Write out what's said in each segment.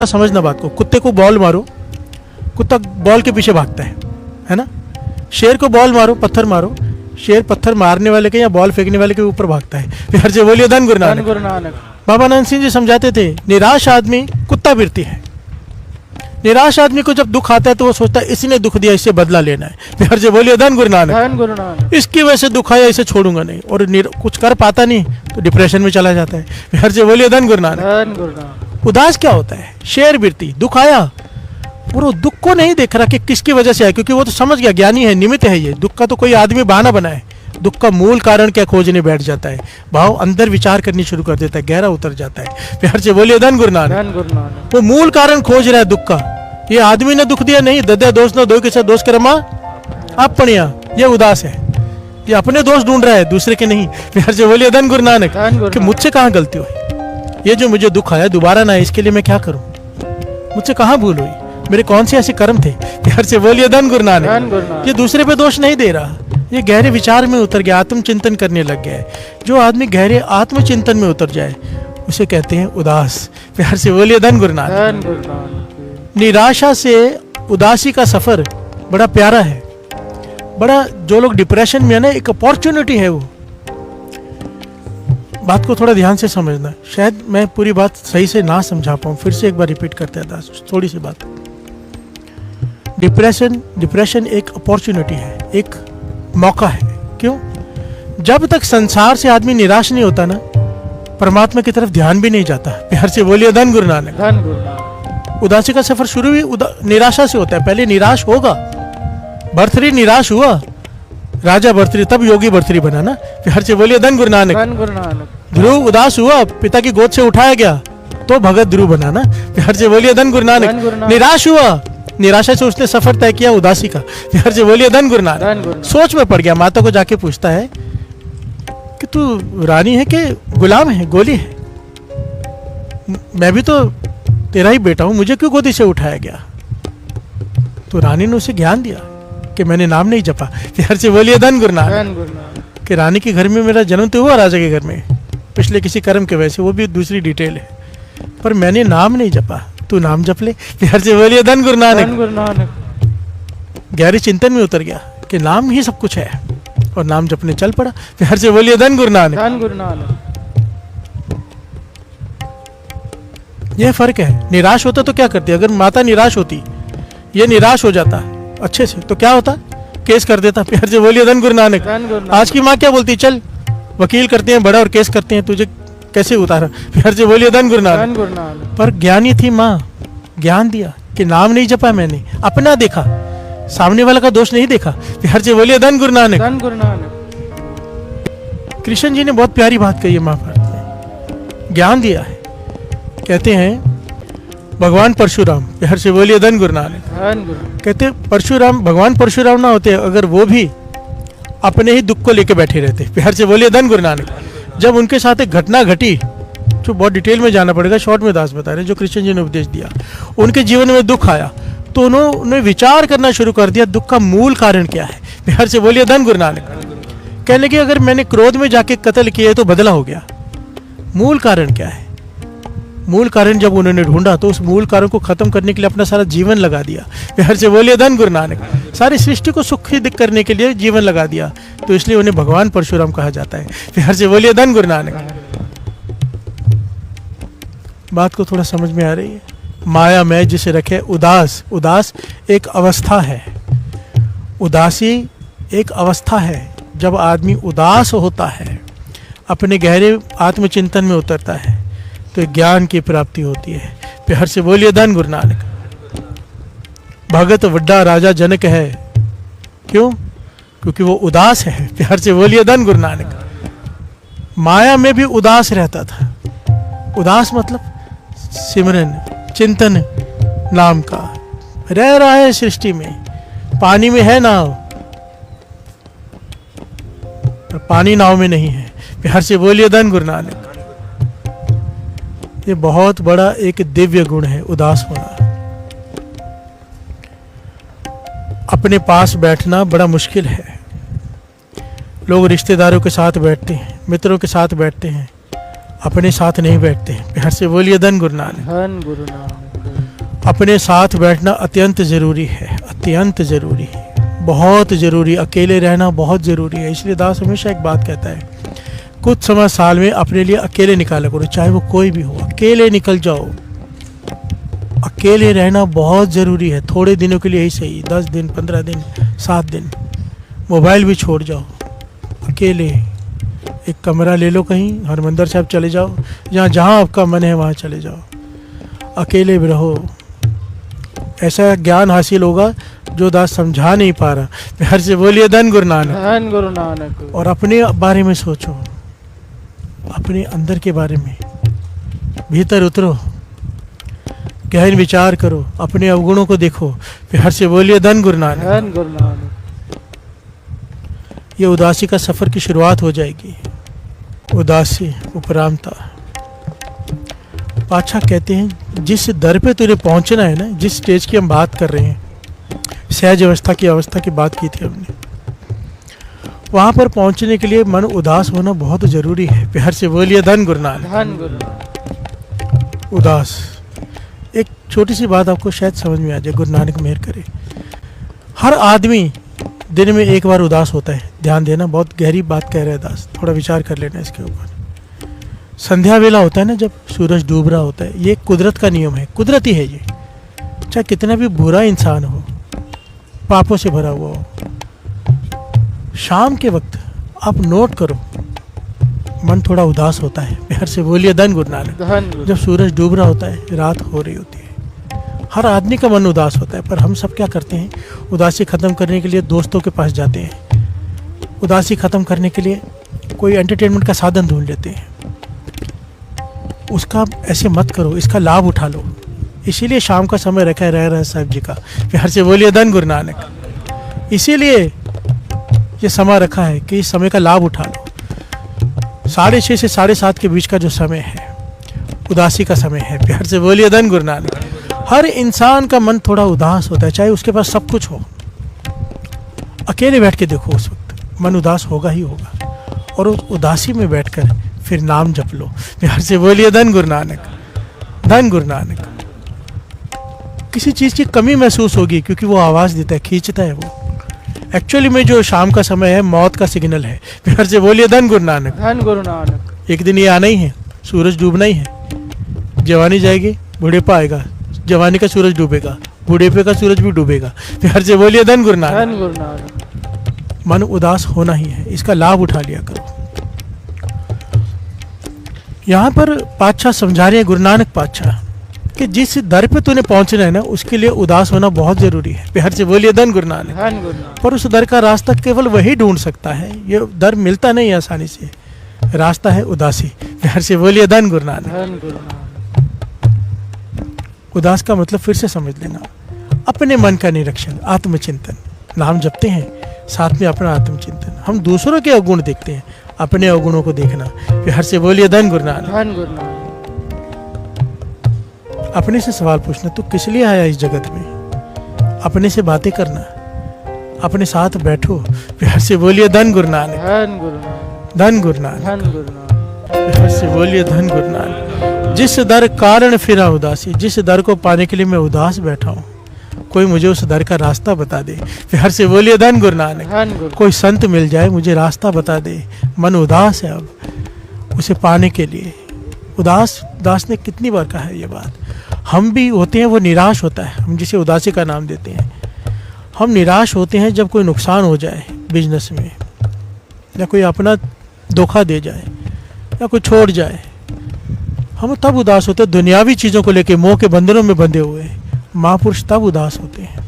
समझना बात को। कुत्ते को बॉल मारो, कुत्ता बॉल के पीछे भागता है ना। शेर को बॉल मारो, पत्थर मारो, शेर पत्थर मारने वाले के या बॉल फेंकने वाले के ऊपर भागता है। प्यार से बोलिए धन गुरु नानक। बाबा नानक सिंह जी समझाते थे, निराश आदमी कुत्ता बिरती है। निराश आदमी को जब दुख आता है तो वो सोचता है इसने दुख दिया, इससे बदला लेना है। प्यार से बोलिए धन गुरु नानक। इसकी वजह से दुख आया, इसे छोड़ूंगा नहीं, और कुछ कर पाता नहीं तो डिप्रेशन में चला जाता है। प्यार से बोलिए धन गुरु नानक। उदास क्या होता है? शेर बिरती, दुख आया, वो दुख को नहीं देख रहा कि किसकी वजह से आया, क्योंकि वो तो समझ गया, ज्ञानी है, निमित्त है। ये दुख का तो कोई आदमी बहाना बना है। दुख का मूल कारण क्या खोजने बैठ जाता है, भाव अंदर विचार करनी शुरू कर देता है, गहरा उतर जाता है। प्यार से बोलिए धन गुरु नानक। वो मूल कारण खोज रहा है दुख का। ये आदमी ने दुख दिया नहीं, दद्या दोस्त न दो किसे दोस्त करमा आप पढ़िया, ये उदास है। ये अपने दोस्त ढूंढ रहा है, दूसरे के नहीं। प्यार से बोलिए धन गुरु नानक। कि मुझसे कहाँ गलती हुई, ये जो मुझे दुख आया दोबारा ना, इसके लिए मैं क्या करूं, मुझसे कहाँ भूल हुई, मेरे कौन से ऐसे कर्म थे। प्यार से बोलिए धन गुरु नानक। ये दूसरे पे दोष नहीं दे रहा, ये गहरे विचार में उतर गया, आत्मचिंतन करने लग गया है। जो आदमी गहरे आत्मचिंतन में उतर जाए उसे कहते हैं उदास। प्यार से बोलिए धन गुरु नानक। निराशा से उदासी का सफर बड़ा प्यारा है, बड़ा, जो लोग डिप्रेशन में है ना, एक अपॉर्चुनिटी है वो। बात को थोड़ा ध्यान से समझना, शायद मैं पूरी बात सही से ना समझा पाऊं, फिर से एक बार रिपीट करते था थोड़ी सी बात। डिप्रेशन एक अपॉर्चुनिटी है, एक मौका है। क्यों? जब तक संसार से आदमी निराश नहीं होता ना, परमात्मा की तरफ ध्यान भी नहीं जाता। प्यार से बोलिए धन गुरु नानक। उदासी का सफर शुरू भी निराशा से होता है। पहले निराश होगा, भर्तृहरि निराश हुआ, राजा भर्तृहरि, तब योगी भर्तृहरि बना ना। प्यार से बोलिए धन गुरु नानक। ध्रुव उदास हुआ, पिता की गोद से उठाया गया तो भगत ध्रुव बना ना। प्यार से बोलिए धन गुरु नानक। निराश हुआ, निराशा से उसने सफर तय किया उदासी का। प्यार से बोलिए धन गुरु नानक। सोच में पड़ गया, माता को जाके पूछता है कि तू रानी है कि गुलाम है, गोली है, मैं भी तो तेरा ही बेटा हूं, मुझे क्यों गोदी से उठाया गया? तो रानी ने उसे ज्ञान दिया कि मैंने नाम नहीं जपा। प्यार से बोलिए धन गुरु नानक। कि रानी के घर में मेरा जन्म तो हुआ, राजा के घर में, पिछले किसी कर्म के वजह से, वो भी दूसरी डिटेल है, पर मैंने नाम नहीं जपा, तू नाम जप ले। प्यार से बोलिए धन गुरु नानक। गहरे चिंतन में उतर गया कि नाम ही सब कुछ है, और नाम जपने चल पड़ा। प्यार से बोलिए धन गुरु नानक। यह फर्क है। निराश होता तो क्या करती? अगर माता निराश होती, ये निराश हो जाता अच्छे से, तो क्या होता? केस कर देता। प्यार से बोलिए धन गुरु नानक। आज की माँ क्या बोलती? चल वकील करते हैं बड़ा और केस करते हैं, तुझे कैसे उतारा? प्यार से बोलिए धन गुरु नानक। पर ज्ञानी थी माँ, ज्ञान दिया कि नाम नहीं जपा मैंने, अपना देखा, सामने वाला का दोष नहीं देखा। प्यार से बोलिए धन गुरु नानक। कृष्ण जी ने बहुत प्यारी बात कही है महाभारत में, ज्ञान दिया है। कहते हैं भगवान परशुराम, प्यार से बोलिए धन गुरु नानक। कहते परशुराम, भगवान परशुराम ना होते अगर वो भी अपने ही दुख को लेके बैठे रहते। प्यार से बोलिए धन गुरु नानक। जब उनके साथ एक घटना घटी, जो बहुत डिटेल में जाना पड़ेगा, शॉर्ट में दास बता रहे, जो कृष्ण जी ने उपदेश दिया, उनके जीवन में दुख आया तो उन्होंने विचार करना शुरू कर दिया, दुख का मूल कारण क्या है। प्यार से बोलिए धन गुरु नानक। कहने लगे अगर मैंने क्रोध में जाके कत्ल किए तो बदला हो गया, मूल कारण क्या है? मूल कारण जब उन्होंने ढूंढा तो उस मूल कारण को खत्म करने के लिए अपना सारा जीवन लगा दिया। प्यार से बोलिए धन गुरु नानक। सारी सृष्टि को सुखी करने के लिए जीवन लगा दिया, तो इसलिए उन्हें भगवान परशुराम कहा जाता है। प्यार से बोलिए धन गुरु नानक। बात को थोड़ा समझ में आ रही है? माया में जिसे रखे उदास, उदास एक अवस्था है, उदासी एक अवस्था है। जब आदमी उदास होता है, अपने गहरे आत्मचिंतन में उतरता है, तो ज्ञान की प्राप्ति होती है। प्यार से बोलिए धन गुरु नानक। भगत वड्डा राजा जनक है, क्यों? क्योंकि वो उदास है। प्यार से बोलिए धन गुरु नानक। माया में भी उदास रहता था। उदास मतलब सिमरन चिंतन नाम का, रह रहा है सृष्टि में, पानी में है नाव, पर पानी नाव में नहीं है। प्यार से बोलिए धन गुरु नानक। ये बहुत बड़ा एक दिव्य गुण है, उदास होना। अपने पास बैठना बड़ा मुश्किल है। लोग रिश्तेदारों के साथ बैठते हैं, मित्रों के साथ बैठते हैं, अपने साथ नहीं बैठते हैं। प्यार से बोलिए धन गुरु नानक। अपने साथ बैठना अत्यंत ज़रूरी है, अत्यंत ज़रूरी है, बहुत ज़रूरी। अकेले रहना बहुत ज़रूरी है। इसलिए दास हमेशा एक बात कहता है, कुछ समय साल में अपने लिए अकेले निकाला करो, चाहे वो कोई भी हो, अकेले निकल जाओ। अकेले रहना बहुत ज़रूरी है, थोड़े दिनों के लिए ही सही, 10 दिन, 15 दिन, 7 दिन। मोबाइल भी छोड़ जाओ, अकेले एक कमरा ले लो, कहीं हरमंदिर साहब चले जाओ, जहाँ आपका मन है वहाँ चले जाओ, अकेले भी रहो। ऐसा ज्ञान हासिल होगा जो दास समझा नहीं पा रहा। प्यार से बोलिए धन गुरु नानक, धन गुरु नानक। और अपने बारे में सोचो, अपने अंदर के बारे में, भीतर उतरो, गहन विचार करो, अपने अवगुणों को देखो। प्यार से बोलिए धन गुरु नानक, धन गुरु नानक। ये उदासी का सफर की शुरुआत हो जाएगी। उदासी, उपरामता। पातशाह कहते हैं जिस दर पे तुझे पहुंचना है ना, जिस स्टेज की हम बात कर रहे हैं, सहज अवस्था की बात की थी हमने, वहां पर पहुंचने के लिए मन उदास होना बहुत जरूरी है। प्यार से बोलिए धन गुरु नानक, धन गुरु नानक। उदास। एक छोटी सी बात आपको शायद समझ में आ जाए, गुरु नानक मेहर करे। हर आदमी दिन में एक बार उदास होता है। ध्यान देना, बहुत गहरी बात कह रहे हैं दास, थोड़ा विचार कर लेना इसके ऊपर। संध्या वेला होता है ना, जब सूरज डूब रहा होता है, ये कुदरत का नियम है, कुदरती है ये। चाहे कितना भी बुरा इंसान हो, पापों से भरा हुआ हो, शाम के वक्त आप नोट करो, मन थोड़ा उदास होता है। प्यार से बोलिए धन गुरु नानक। जब सूरज डूब रहा होता है, रात हो रही होती है, हर आदमी का मन उदास होता है। पर हम सब क्या करते हैं, उदासी ख़त्म करने के लिए दोस्तों के पास जाते हैं, उदासी ख़त्म करने के लिए कोई एंटरटेनमेंट का साधन ढूंढ लेते हैं। उसका ऐसे मत करो, इसका लाभ उठा लो। इसीलिए शाम का समय रखा है रह साहब जी का। प्यार से बोलिए धन गुरु नानक। इसीलिए ये समय रखा है कि इस समय का लाभ उठा लो। 6:30 से 7:30 के बीच का जो समय है, उदासी का समय है। प्यार से बोलिए धन गुरु नानक। हर इंसान का मन थोड़ा उदास होता है, चाहे उसके पास सब कुछ हो। अकेले बैठ के देखो, उस वक्त मन उदास होगा ही होगा। और उस उदासी में बैठकर फिर नाम जप लो। प्यार से बोलिए धन गुरु नानक, धन गुरु नानक। किसी चीज़ की कमी महसूस होगी, क्योंकि वो आवाज़ देता है, खींचता है वो। एक्चुअली में जो शाम का समय है, मौत का सिग्नल है। प्यार से बोलिए धन गुरु नानक, धन गुरु नानक। एक दिन ये आना ही है, सूरज डूबना ही है। जवानी जाएगी, बुढ़ेपा आएगा, जवानी का सूरज डूबेगा, बुढ़ेपे का सूरज भी डूबेगा। प्यार से बोलिए धन गुरु नानक, धन गुरु नानक। मन उदास होना ही है, इसका लाभ उठा लिया करो। यहाँ पर पातशाह समझा रहे हैं, गुरु नानक पातशाह, कि जिस दर पे तूने पहुंचना है ना, उसके लिए उदास होना बहुत जरूरी है। प्यार से बोलिए धन गुरु नानक, धन गुरु नानक। पर उस दर का रास्ता केवल वही ढूंढ सकता है, ये दर मिलता नहीं आसानी से। रास्ता है उदासी। प्यार से बोलिए धन गुरु नानक, धन गुरु नानक। उदास का मतलब फिर से समझ लेना, अपने मन का निरीक्षण, आत्मचिंतन। नाम जपते हैं, साथ में अपना आत्मचिंतन। हम दूसरों के अवगुण देखते हैं, अपने अवगुणों को देखना। प्यार से बोलिए धन गुरु नानक, धन गुरु नानक। अपने से सवाल पूछना, तू किस लिए आया इस जगत में? अपने से बातें करना, अपने साथ बैठो। प्यार से बोलिए धन गुरु नानक, धन गुरु नानक, धन गुरु नानक, धन गुरु नानक। प्यार से बोलिए धन गुरु नानक। जिस दर कारण फिरा उदासी, जिस दर को पाने के लिए मैं उदास बैठा हूँ, कोई मुझे उस दर का रास्ता बता दे। प्यार से बोलिए धन गुरु नानक। कोई संत मिल जाए, मुझे रास्ता बता दे। मन उदास है अब, उसे पाने के लिए। दास ने कितनी बार कहा है ये बात। हम भी होते हैं, वो निराश होता है, हम जिसे उदासी का नाम देते हैं। हम निराश होते हैं जब कोई नुकसान हो जाए बिजनेस में, या कोई अपना धोखा दे जाए, या कोई छोड़ जाए। हम तब उदास होते हैं, दुनियावी चीज़ों को लेके मोह के बंधनों में बंधे हुए। महापुरुष तब उदास होते हैं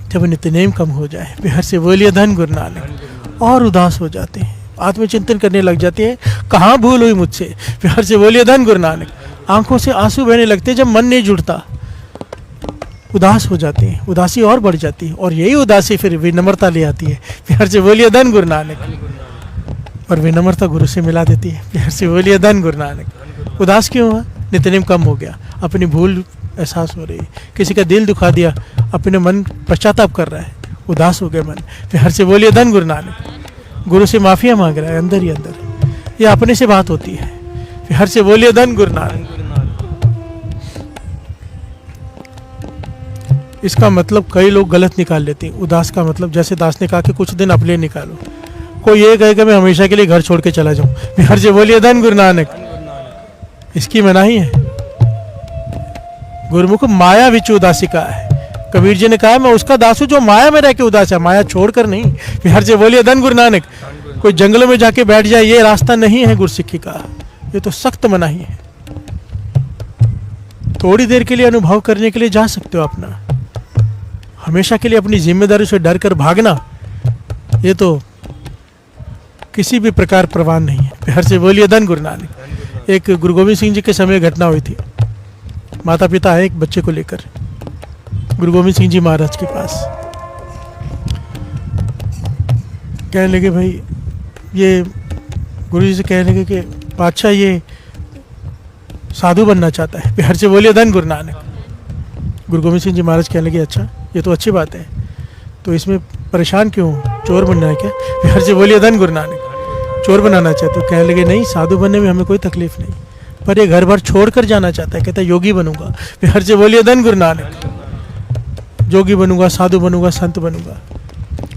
जब नित्यनेम कम हो जाए। प्यार से बोलिए धन गुरु नानक। और उदास हो जाते हैं, आत्मचिंतन करने लग जाते हैं, कहाँ भूल हुई मुझसे। प्यार से बोलिए धन गुरु नानक। आंखों से आंसू बहने लगते हैं जब मन नहीं जुड़ता, उदास हो जाते हैं, उदासी और बढ़ जाती है। और यही उदासी फिर विनम्रता ले आती है। प्यार से बोलिए धन गुरु नानक। और विनम्रता गुरु से मिला देती है। प्यार से बोलिए धन गुरु नानक। उदास क्यों हुआ? नित्यनेम कम हो गया, अपनी भूल एहसास हो रही है, किसी का दिल दुखा दिया, अपने मन पश्चाताप कर रहा है, उदास हो गया मन। प्यार से बोलिए धन गुरु नानक। गुरु से माफिया मांग रहा है अंदर ही अंदर, ये अपने से बात होती है। प्यार से बोलिए धन गुरु नानक। इसका मतलब कई लोग गलत निकाल लेते हैं। उदास का मतलब जैसे दास ने कहा कि कुछ दिन अपने लिए निकालो। कोई ये कहेगा मैं हमेशा के लिए घर छोड़ के चला जाऊं। बिहार से बोलिए धन गुरु नानक। इसकी मनाही है। गुरुमुख माया विच उदासी का है। कबीर जी ने कहा मैं उसका दास हूं जो माया में रह के उदास है, माया छोड़कर नहीं। बिहार से बोलिए धन गुरु नानक। कोई जंगलों में जाके बैठ जाए ये रास्ता नहीं है गुरसिक्खी का, ये तो सख्त मनाही है। थोड़ी देर के लिए अनुभव करने के लिए जा सकते हो अपना, हमेशा के लिए अपनी जिम्मेदारी से डर कर भागना ये तो किसी भी प्रकार प्रवान नहीं है। बिहार से बोलिए धन गुरु नानक। एक गुरु गोविंद सिंह जी के समय घटना हुई थी। माता पिता है एक बच्चे को लेकर गुरु गोविंद सिंह जी महाराज के पास, कहने लगे भाई ये गुरु जी से कहने लगे कि बादशाह ये साधु बनना चाहता है। बिहार से बोलिए धन गुरु नानक। गुरु गोविंद सिंह जी महाराज कहने लगे अच्छा ये तो अच्छी बात है, तो इसमें परेशान क्यों, चोर बनना है क्या? बिहार से बोलिए धन गुरु नानक। चोर बनाना चाहते हो? कहने लगे नहीं साधु बनने में हमें कोई तकलीफ नहीं, पर ये घर भर छोड़ कर जाना चाहता है। कहता है योगी बनूंगा। बिहार से बोलिए धन गुरु नानक। योगी बनूंगा, साधु बनूंगा, संत बनूंगा।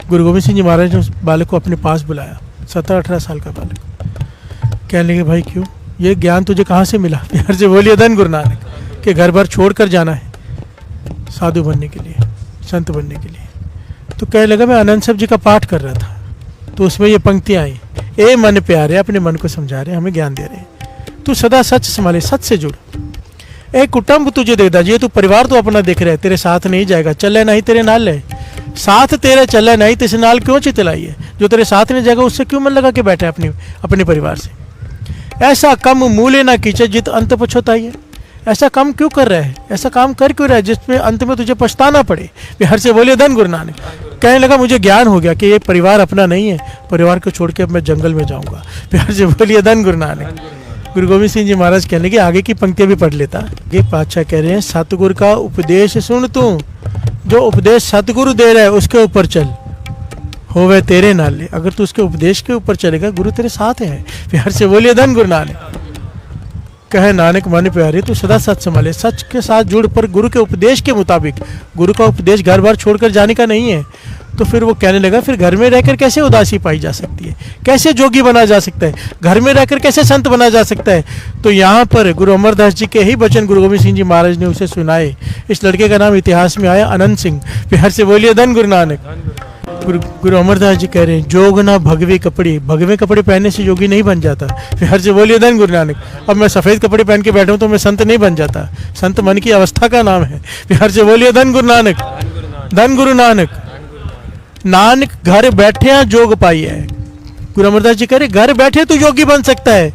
गुरु गोविंद सिंह जी महाराज ने उस बालक को अपने पास बुलाया, 17-18 साल का बालक। कहने लगे भाई क्यों, ये ज्ञान तुझे कहाँ से मिला? बिहार से बोलिए धन गुरु नानक। कि घर भर छोड़ कर जाना है साधु बनने के लिए, संत बनने के लिए। तो कहने लगा मैं आनंद साहब जी का पाठ कर रहा था, तो उसमें ये पंक्तियाँ आई, ए मन प्यारे, अपने मन को समझा रहे, हमें ज्ञान दे रहे हैं। तू सदा सच संभाले, सच से जुड़। एक कुटुंब तुझे दे दीजिए, तू परिवार तो अपना देख रहे, तेरे साथ नहीं जाएगा, चले नहीं तेरे नाल ले, साथ तेरे चले नहीं तेरे नाल क्यों चितलाइए? जो तेरे साथ नहीं जाएगा उससे क्यों मन लगा के बैठे अपने परिवार से? ऐसा कम मूल्य ना कीचे जित अंत पछताइए। ऐसा काम क्यों कर रहा है, ऐसा काम कर क्यों रहा है जिसमें अंत में तुझे पछताना पड़े? बिहार से बोलिए धन गुरु नानक। कहने लगा मुझे ज्ञान हो गया कि ये परिवार अपना नहीं है, परिवार को छोड़ के अब मैं जंगल में जाऊंगा। बिहार से बोलिए धन गुरु नानक। गुरु गोविंद सिंह जी महाराज कहने लगे आगे की पंक्तियां भी पढ़ लेता। ये बादशाह कह रहे हैं सतगुरु का उपदेश सुन तू, जो उपदेश सतगुरु दे रहा है उसके ऊपर चल, होवे तेरे नाले। अगर तू उसके उपदेश के ऊपर चलेगा गुरु तेरे साथ है। बिहार से बोलिए धन गुरु नानक। कहे नानक मन प्यारे तू सदा सच संभाले, सच के साथ जुड़, पर गुरु के उपदेश के मुताबिक। गुरु का उपदेश घर बार छोड़कर जाने का नहीं है। तो फिर वो कहने लगा फिर घर में रहकर कैसे उदासी पाई जा सकती है, कैसे जोगी बना जा सकता है, घर में रहकर कैसे संत बना जा सकता है? तो यहाँ पर गुरु अमरदास जी के ही वचन गुरु गोविंद सिंह जी महाराज ने उसे सुनाए। इस लड़के का नाम इतिहास में आया अनंत सिंह। बिहार से बोलिए धन गुरु नानक। गुरु अमरदास जी कह रहे हैं जोग ना भगवे कपड़े, भगवे कपड़े पहनने से योगी नहीं बन जाता। बिहार से बोलिए धन गुरु नानक। अब मैं सफ़ेद कपड़े पहन के बैठा हूँ तो मैं संत नहीं बन जाता, संत मन की अवस्था का नाम है। बिहार से बोलिए धन गुरु नानक। धन गुरु नानक। नानक घर बैठे जोग पाई है। गुरु अमरदास जी कह रहे घर बैठे तू योगी बन सकता है।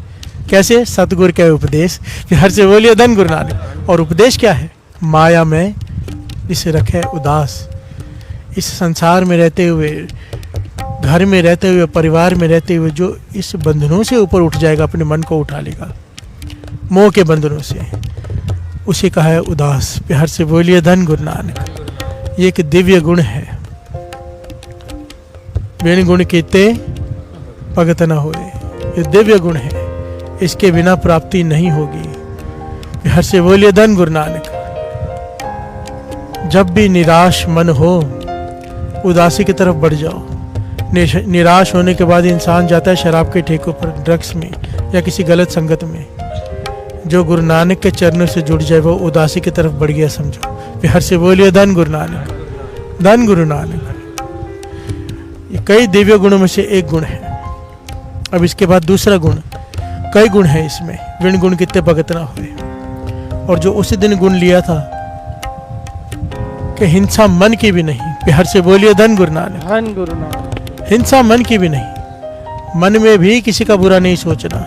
कैसे? सतगुरु का उपदेश। बिहार से बोलिए धन गुरु नानक। और उपदेश क्या है? माया में इसे रखे उदास, इस संसार में रहते हुए, घर में रहते हुए, परिवार में रहते हुए जो इस बंधनों से ऊपर उठ जाएगा, अपने मन को उठा लेगा मोह के बंधनों से, उसे कहा है उदास। बिहार से बोलिए धन गुरु नानक। ये एक दिव्य गुण है। वेण गुण कीते भगत न होए, ये दिव्य गुण है, इसके बिना प्राप्ति नहीं होगी। बिहार से बोलिए धन गुरु नानक। जब भी निराश मन हो उदासी की तरफ बढ़ जाओ। निराश होने के बाद इंसान जाता है शराब के ठेकों पर, ड्रग्स में या किसी गलत संगत में। जो गुरु नानक के चरणों से जुड़ जाए वो उदासी की तरफ बढ़ गया समझो। बिहार से बोलिए धन गुरु नानक। धन गुरु नानक। ये कई दिव्य गुणों में से एक गुण है। अब इसके बाद दूसरा गुण, कई गुण है इसमें। विण गुण कितने भगत ना हुए। और जो उसी दिन गुण लिया था कि हिंसा मन की भी नहीं। बिहार से बोलिए धन गुरु नानक। धन गुरु नानक। हिंसा मन की भी नहीं, मन में भी किसी का बुरा नहीं सोचना।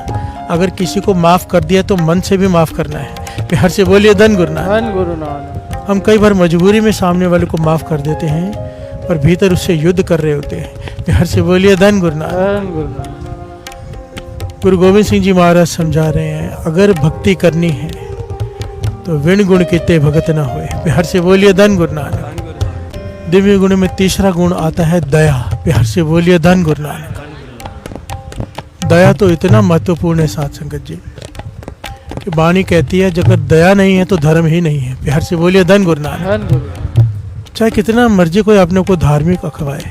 अगर किसी को माफ कर दिया तो मन से भी माफ करना है। बिहार से बोलिए धन गुरु नानक। धन गुरु नानक। हम कई बार मजबूरी में सामने वाले को माफ कर देते हैं, पर भीतर उससे युद्ध कर रहे होते हैं। बिहार से बोलिए धन गुरु नानक। धन गुरु नानक। गुरु गोविंद सिंह जी महाराज समझा रहे हैं अगर भक्ति करनी है तो विण गुण कितने भगत ना हुए। बिहार से बोलिए धन गुरु नानक। दिव्य गुण में तीसरा गुण आता है दया। बिहार से बोलिए धन गुरु नानक। दया तो इतना महत्वपूर्ण है साथ संगत जी कि वाणी कहती है अगर दया नहीं है तो धर्म ही नहीं है। बिहार से बोलिए धन गुरु नानक। धन गुरु। चाहे कितना मर्जी कोई अपने को धार्मिक अखवाए,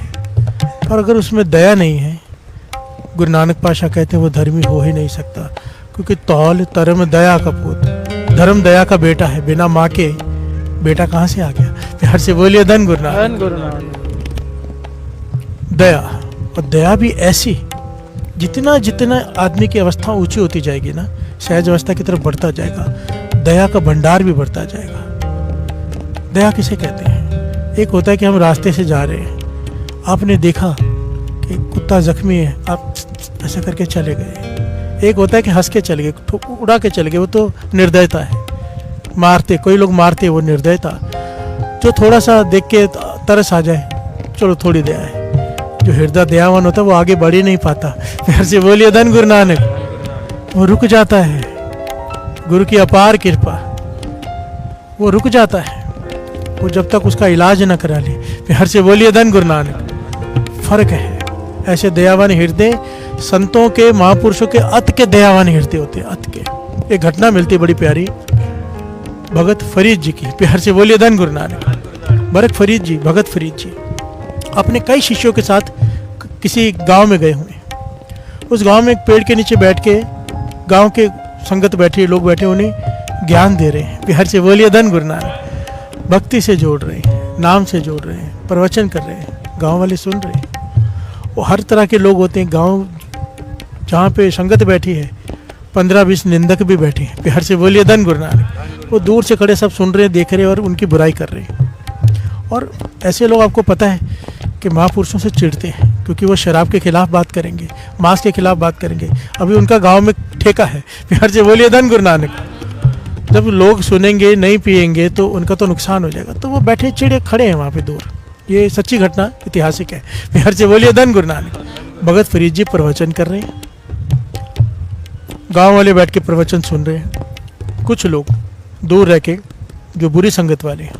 और अगर उसमें दया नहीं है, गुरु नानक पाशा कहते हैं वो धर्मी हो ही नहीं सकता। क्योंकि तौल धर्म दया का पुत, धर्म दया का बेटा है। बिना माँ के बेटा कहाँ से आ गया? प्यार से बोलिए धन गुरु नानक। धन गुरु नानक। दया, और दया भी ऐसी, जितना जितना आदमी की अवस्था ऊंची होती जाएगी ना, सहज अवस्था की तरफ बढ़ता जाएगा, दया का भंडार भी बढ़ता जाएगा। दया किसे कहते हैं? एक होता है कि हम रास्ते से जा रहे हैं, आपने देखा कि कुत्ता जख्मी है, आप ऐसा करके चले गए। एक होता है कि हंस के चले गए, उड़ा के चले गए, वो तो निर्दयता है। मारते, कोई लोग मारते, वो निर्दयता। जो थोड़ा सा देख के तरस आ जाए, चलो थोड़ी दया है। जो हृदय दयावान होता है वो आगे बढ़ ही नहीं पाता। प्यार से बोलिए धन गुरु नानक। वो रुक जाता है, गुरु की अपार कृपा, वो रुक जाता है, वो जब तक उसका इलाज न करा ले। प्यार से बोलिए धन गुरु नानक। फर्क है। ऐसे दयावान हृदय संतों के, महापुरुषों के अत के दयावान हृदय होते हैं, अत के। एक घटना मिलती बड़ी प्यारी, भगत फरीद जी की। प्यार से बोलिए धन गुरु नानक। भगत फरीद जी, भगत फरीद जी अपने कई शिष्यों के साथ किसी गांव में गए हुए। उस गांव में एक पेड़ के नीचे बैठ के गांव के संगत बैठे, लोग बैठे, उन्हें ज्ञान दे रहे हैं। प्यार से बोलिए धन गुरु नानक। भक्ति से जोड़ रहे हैं, नाम से जोड़ रहे हैं, प्रवचन कर रहे हैं, गांव वाले सुन रहे हैं। वो हर तरह के लोग होते हैं। गांव जहाँ पे संगत बैठी है, 15-20 निंदक भी बैठे हैं। प्यार से बोलिए धन गुरु नानक। वो दूर से खड़े सब सुन रहे हैं, देख रहे हैं और उनकी बुराई कर रहे हैं। और ऐसे लोग, आपको पता है कि महापुरुषों से चिढ़ते हैं, क्योंकि वो शराब के खिलाफ बात करेंगे, मांस के खिलाफ बात करेंगे। अभी उनका गांव में ठेका है। प्यार से बोलिए धन गुरु नानक। जब लोग सुनेंगे, नहीं पिएंगे, तो उनका तो नुकसान हो जाएगा। तो वो बैठे चिड़े खड़े हैं वहाँ पे दूर। ये सच्ची घटना, ऐतिहासिक है। प्यार से बोलिए धन गुरु नानक। भगत फरीद जी प्रवचन कर रहे हैं, गांव वाले बैठ के प्रवचन सुन रहे हैं। कुछ लोग दूर रह के, जो बुरी संगत वाले हैं,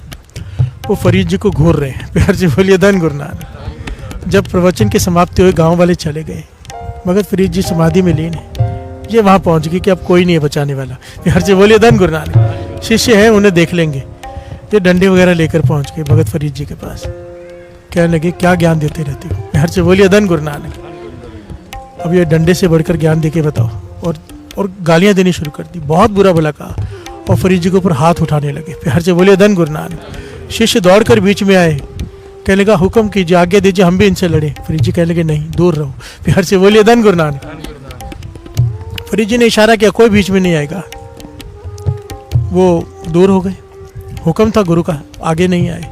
वो फरीद जी को घूर रहे हैं। प्यार से बोलिए धन गुरु नानक। जब प्रवचन की समाप्ति हुई, गांव वाले चले गए। भगत फरीद जी समाधि में लीन है। ये वहाँ पहुँच गए कि अब कोई नहीं है बचाने वाला। प्यार से बोलिए धन गुरु नानक। शिष्य हैं, उन्हें देख लेंगे। ये डंडे वगैरह लेकर पहुँच गए भगत फरीद जी के पास। कहने लगे, क्या ज्ञान देते रहते हो? प्यार से बोलिए धन गुरु नानक। अब ये डंडे से बढ़कर ज्ञान दे के बताओ। और गालियाँ देनी शुरू कर दी, बहुत बुरा भला कहा, और फरीद जी के ऊपर हाथ उठाने लगे। प्यार से बोलिए धन गुरु नानक। शिष्य दौड़कर बीच में आए, कहने लगा, हुक्म कीजिए, आज्ञा दीजिए, हम भी इनसे लड़े। फरीद जी कहने लगे, नहीं, दूर रहो। प्यार से बोलिए धन गुरु नानक। फरीद जी ने इशारा किया, कोई बीच में नहीं आएगा। वो दूर हो गए। हुक्म था गुरु का, आगे नहीं आए।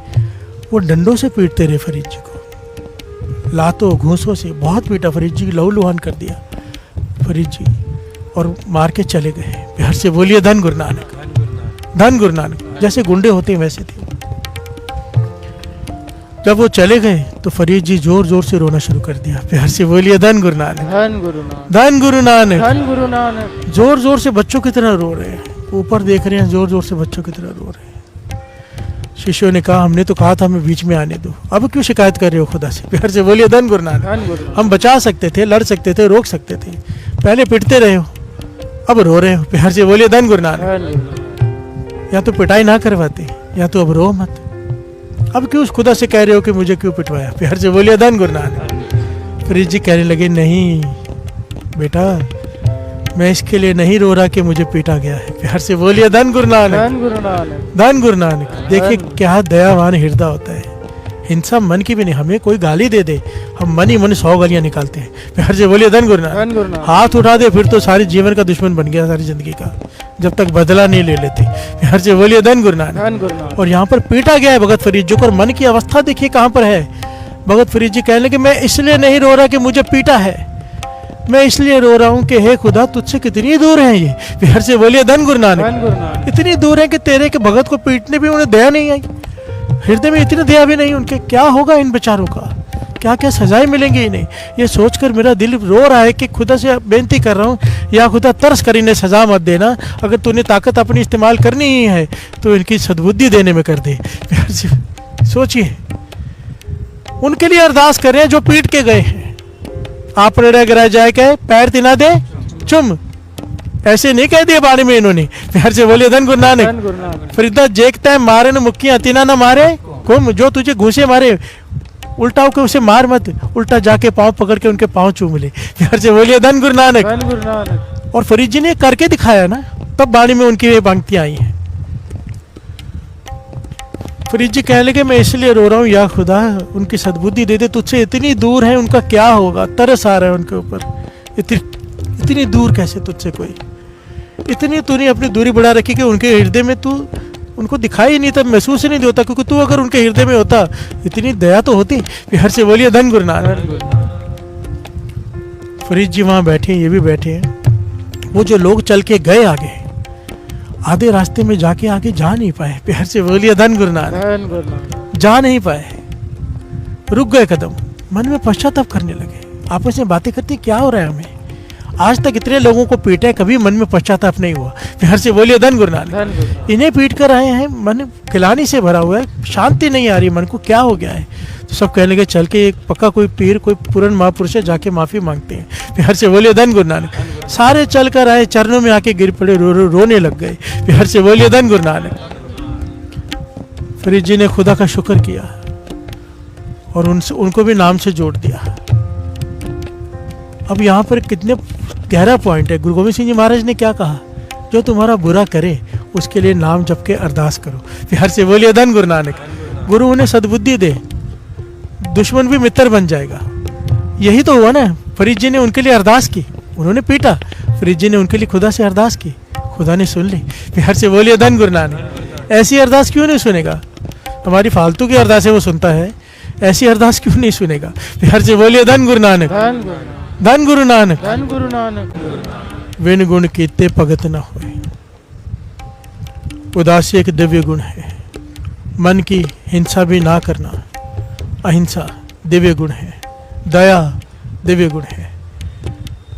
वो डंडों से पीटते रहे फरीद जी को, लातों घूंसों से बहुत पीटा। फरीद जी की लहू लुहान कर दिया फरीद जी, और मार के चले गए। प्यार से बोलिए धन गुरु नानक। धन गुरु नानक। जैसे गुंडे होते हैं वैसे थे। जब वो चले गए तो फरीद जी जोर जोर से रोना शुरू कर दिया। प्यार से बोलिए धन गुरु नानक। धन गुरु नानक। धन गुरु नानक। धन गुरु नानक। जोर जोर से बच्चों की तरह रो रहे हैं, ऊपर देख रहे हैं, जोर जोर से बच्चों की तरह रो रहे हैं। शिष्यों ने कहा, हमने तो कहा था हमें बीच में आने दो, अब क्यों शिकायत कर रहे हो खुदा से? प्यार से बोलिए धन गुरु नानक। धन गुरु। हम बचा सकते थे, लड़ सकते थे, रोक सकते थे, पहले पिटते रहे हो, अब रो रहे हो। प्यार से बोलिए धन गुरु नानक। धन गुरु। या तो पिटाई ना करवाते, या तो अब रो मत। अब क्यों उस खुदा से कह रहे हो कि मुझे क्यों पिटवाया? प्यार से बोलिए धन गुरु नानक। फरीद जी कहने लगे, नहीं बेटा, मैं इसके लिए नहीं रो रहा कि मुझे पीटा गया है। प्यार से बोलिए धन गुरु नानक। धन गुरु नानक। धन गुरु नानक। देखिए क्या दयावान हृदय होता है। हिंसा मन की भी नहीं। हमें कोई गाली दे दे, हम मन ही मन 100 गालियां निकालते हैं। प्यार से बोलिए धन गुरु नानक। धन गुरु नानक। हाथ उठा दे फिर तो सारी जीवन का दुश्मन बन गया, सारी जिंदगी का, जब तक बदला नहीं ले लेते। प्यार से बोलिए धन गुरु नानक। धन गुरु नानक। और यहाँ पर पीटा गया है भगत फरीद जी को, और मन की अवस्था देखिए कहाँ पर है। भगत फरीद जी कहने लगे, मैं इसलिए नहीं रो रहा कि मुझे पीटा है, मैं इसलिए रो रहा हूँ कि हे खुदा, तुझसे कितनी दूर है ये। प्यार से बोलिए धन गुरु नानक। धन गुरु नानक। इतनी दूर है कि तेरे के भगत को पीटने भी उन्हें दया नहीं आई, हृदय में इतनी दया भी नहीं उनके। क्या होगा इन बेचारों का, क्या क्या सजाएं मिलेंगी इन्हें, ये सोचकर मेरा दिल रो रहा है कि खुदा से बेनती कर रहा हूँ, या खुदा तरस कर इन्हें सजा मत देना। अगर तूने ताकत अपनी इस्तेमाल करनी ही है तो इनकी सद्बुद्धि देने में कर दे। प्यार से सोचिए, उनके लिए अरदास कर रहे हैं जो पीट के गए हैं। आप गिरा जाए के पैर तिना दे चुम, ऐसे नहीं कह दिया बाणी में इन्होंने। प्यार से बोलिए धन गुरु नानक। धन गुरु नानक। फरीदा जेकता है मारे न मुक्कियां, तिना न मारे जो तुझे घूसे मारे उल्टा होकर उसे मार मत, उल्टा जाके पाँव पकड़ के उनके पाँव चूम ले। प्यार से बोलिए धन गुरु नानक। धन गुरु नानक। और फरीद जी ने करके दिखाया ना, तब वाणी में उनकी ये पंक्तियां आई हैं। फरीद जी कहने लगे मैं इसलिए रो रहा हूँ, या खुदा उनकी सद्बुद्धि दे दे, तुझसे इतनी दूर है, उनका क्या होगा, तरस आ रहा है उनके ऊपर। इतनी दूर कैसे तुझसे कोई, इतनी तूने अपनी दूरी बढ़ा रखी कि उनके हृदय में तू उनको दिखाई नहीं, तब महसूस ही नहीं होता, क्योंकि तू अगर उनके हृदय में होता इतनी दया तो होती। प्यार से बोलिए धन गुरु नानक। धन गुरु नानक। फरीद जी वहां बैठे हैं, ये भी बैठे हैं। वो जो लोग चल के गए आगे, आधे रास्ते में जाके आगे जा नहीं पाए। प्यार से बोलिए धन गुरु नानक। धन गुरु नानक। जा नहीं पाए, रुक गए कदम, मन में पश्चाताप करने लगे, आपस में बातें करते क्या हो रहा है हमें, आज तक इतने लोगों को पीटा है, कभी मन में पश्चाताप नहीं हुआ। प्यार से बोलिए धन गुरु नानक। धन गुरु नानक। इन्हें पीट कर आए हैं, मन खिलानी से भरा हुआ है, शांति नहीं आ रही, मन को क्या हो गया है। तो सब कहने लगे चल के एक पक्का कोई पीर, कोई पूर्ण महापुरुष है, जाके माफी मांगते हैं। प्यार से बोलिए धन गुरु नानक। सारे चल कर आए, चरणों में आके गिर पड़े, रोने लग गए। प्यार से बोलिए धन गुरु नानक। फरीद जी ने खुदा का शुक्र किया और उनको भी नाम से जोड़ दिया। अब यहाँ पर कितने गहरा पॉइंट है। गुरु गोविंद सिंह जी महाराज ने क्या कहा, जो तुम्हारा बुरा करे उसके लिए नाम जप के अरदास करो। प्यार से बोलिए धन गुरु नानक। गुरु उन्हें सद्बुद्धि दे, दुश्मन भी मित्र बन जाएगा। यही तो हुआ ना, फरीद जी ने उनके लिए अरदास की, उन्होंने पीटा, फरीद जी ने उनके लिए खुदा से अरदास की, खुदा ने सुन ली। प्यार से बोलिए धन गुरु नानक। ऐसी अरदास क्यों नहीं सुनेगा, हमारी फालतू की अरदास है वो सुनता है, ऐसी अरदास क्यों नहीं सुनेगा। प्यार से बोलिए धन गुरु नानक। धन गुरु नानक। धन गुरु नानक। धन गुरु नानक। विन गुण कीते भगत न होए, उदासी एक दिव्य गुण है। मन की हिंसा भी ना करना, अहिंसा दिव्य गुण है। दया दिव्य गुण है।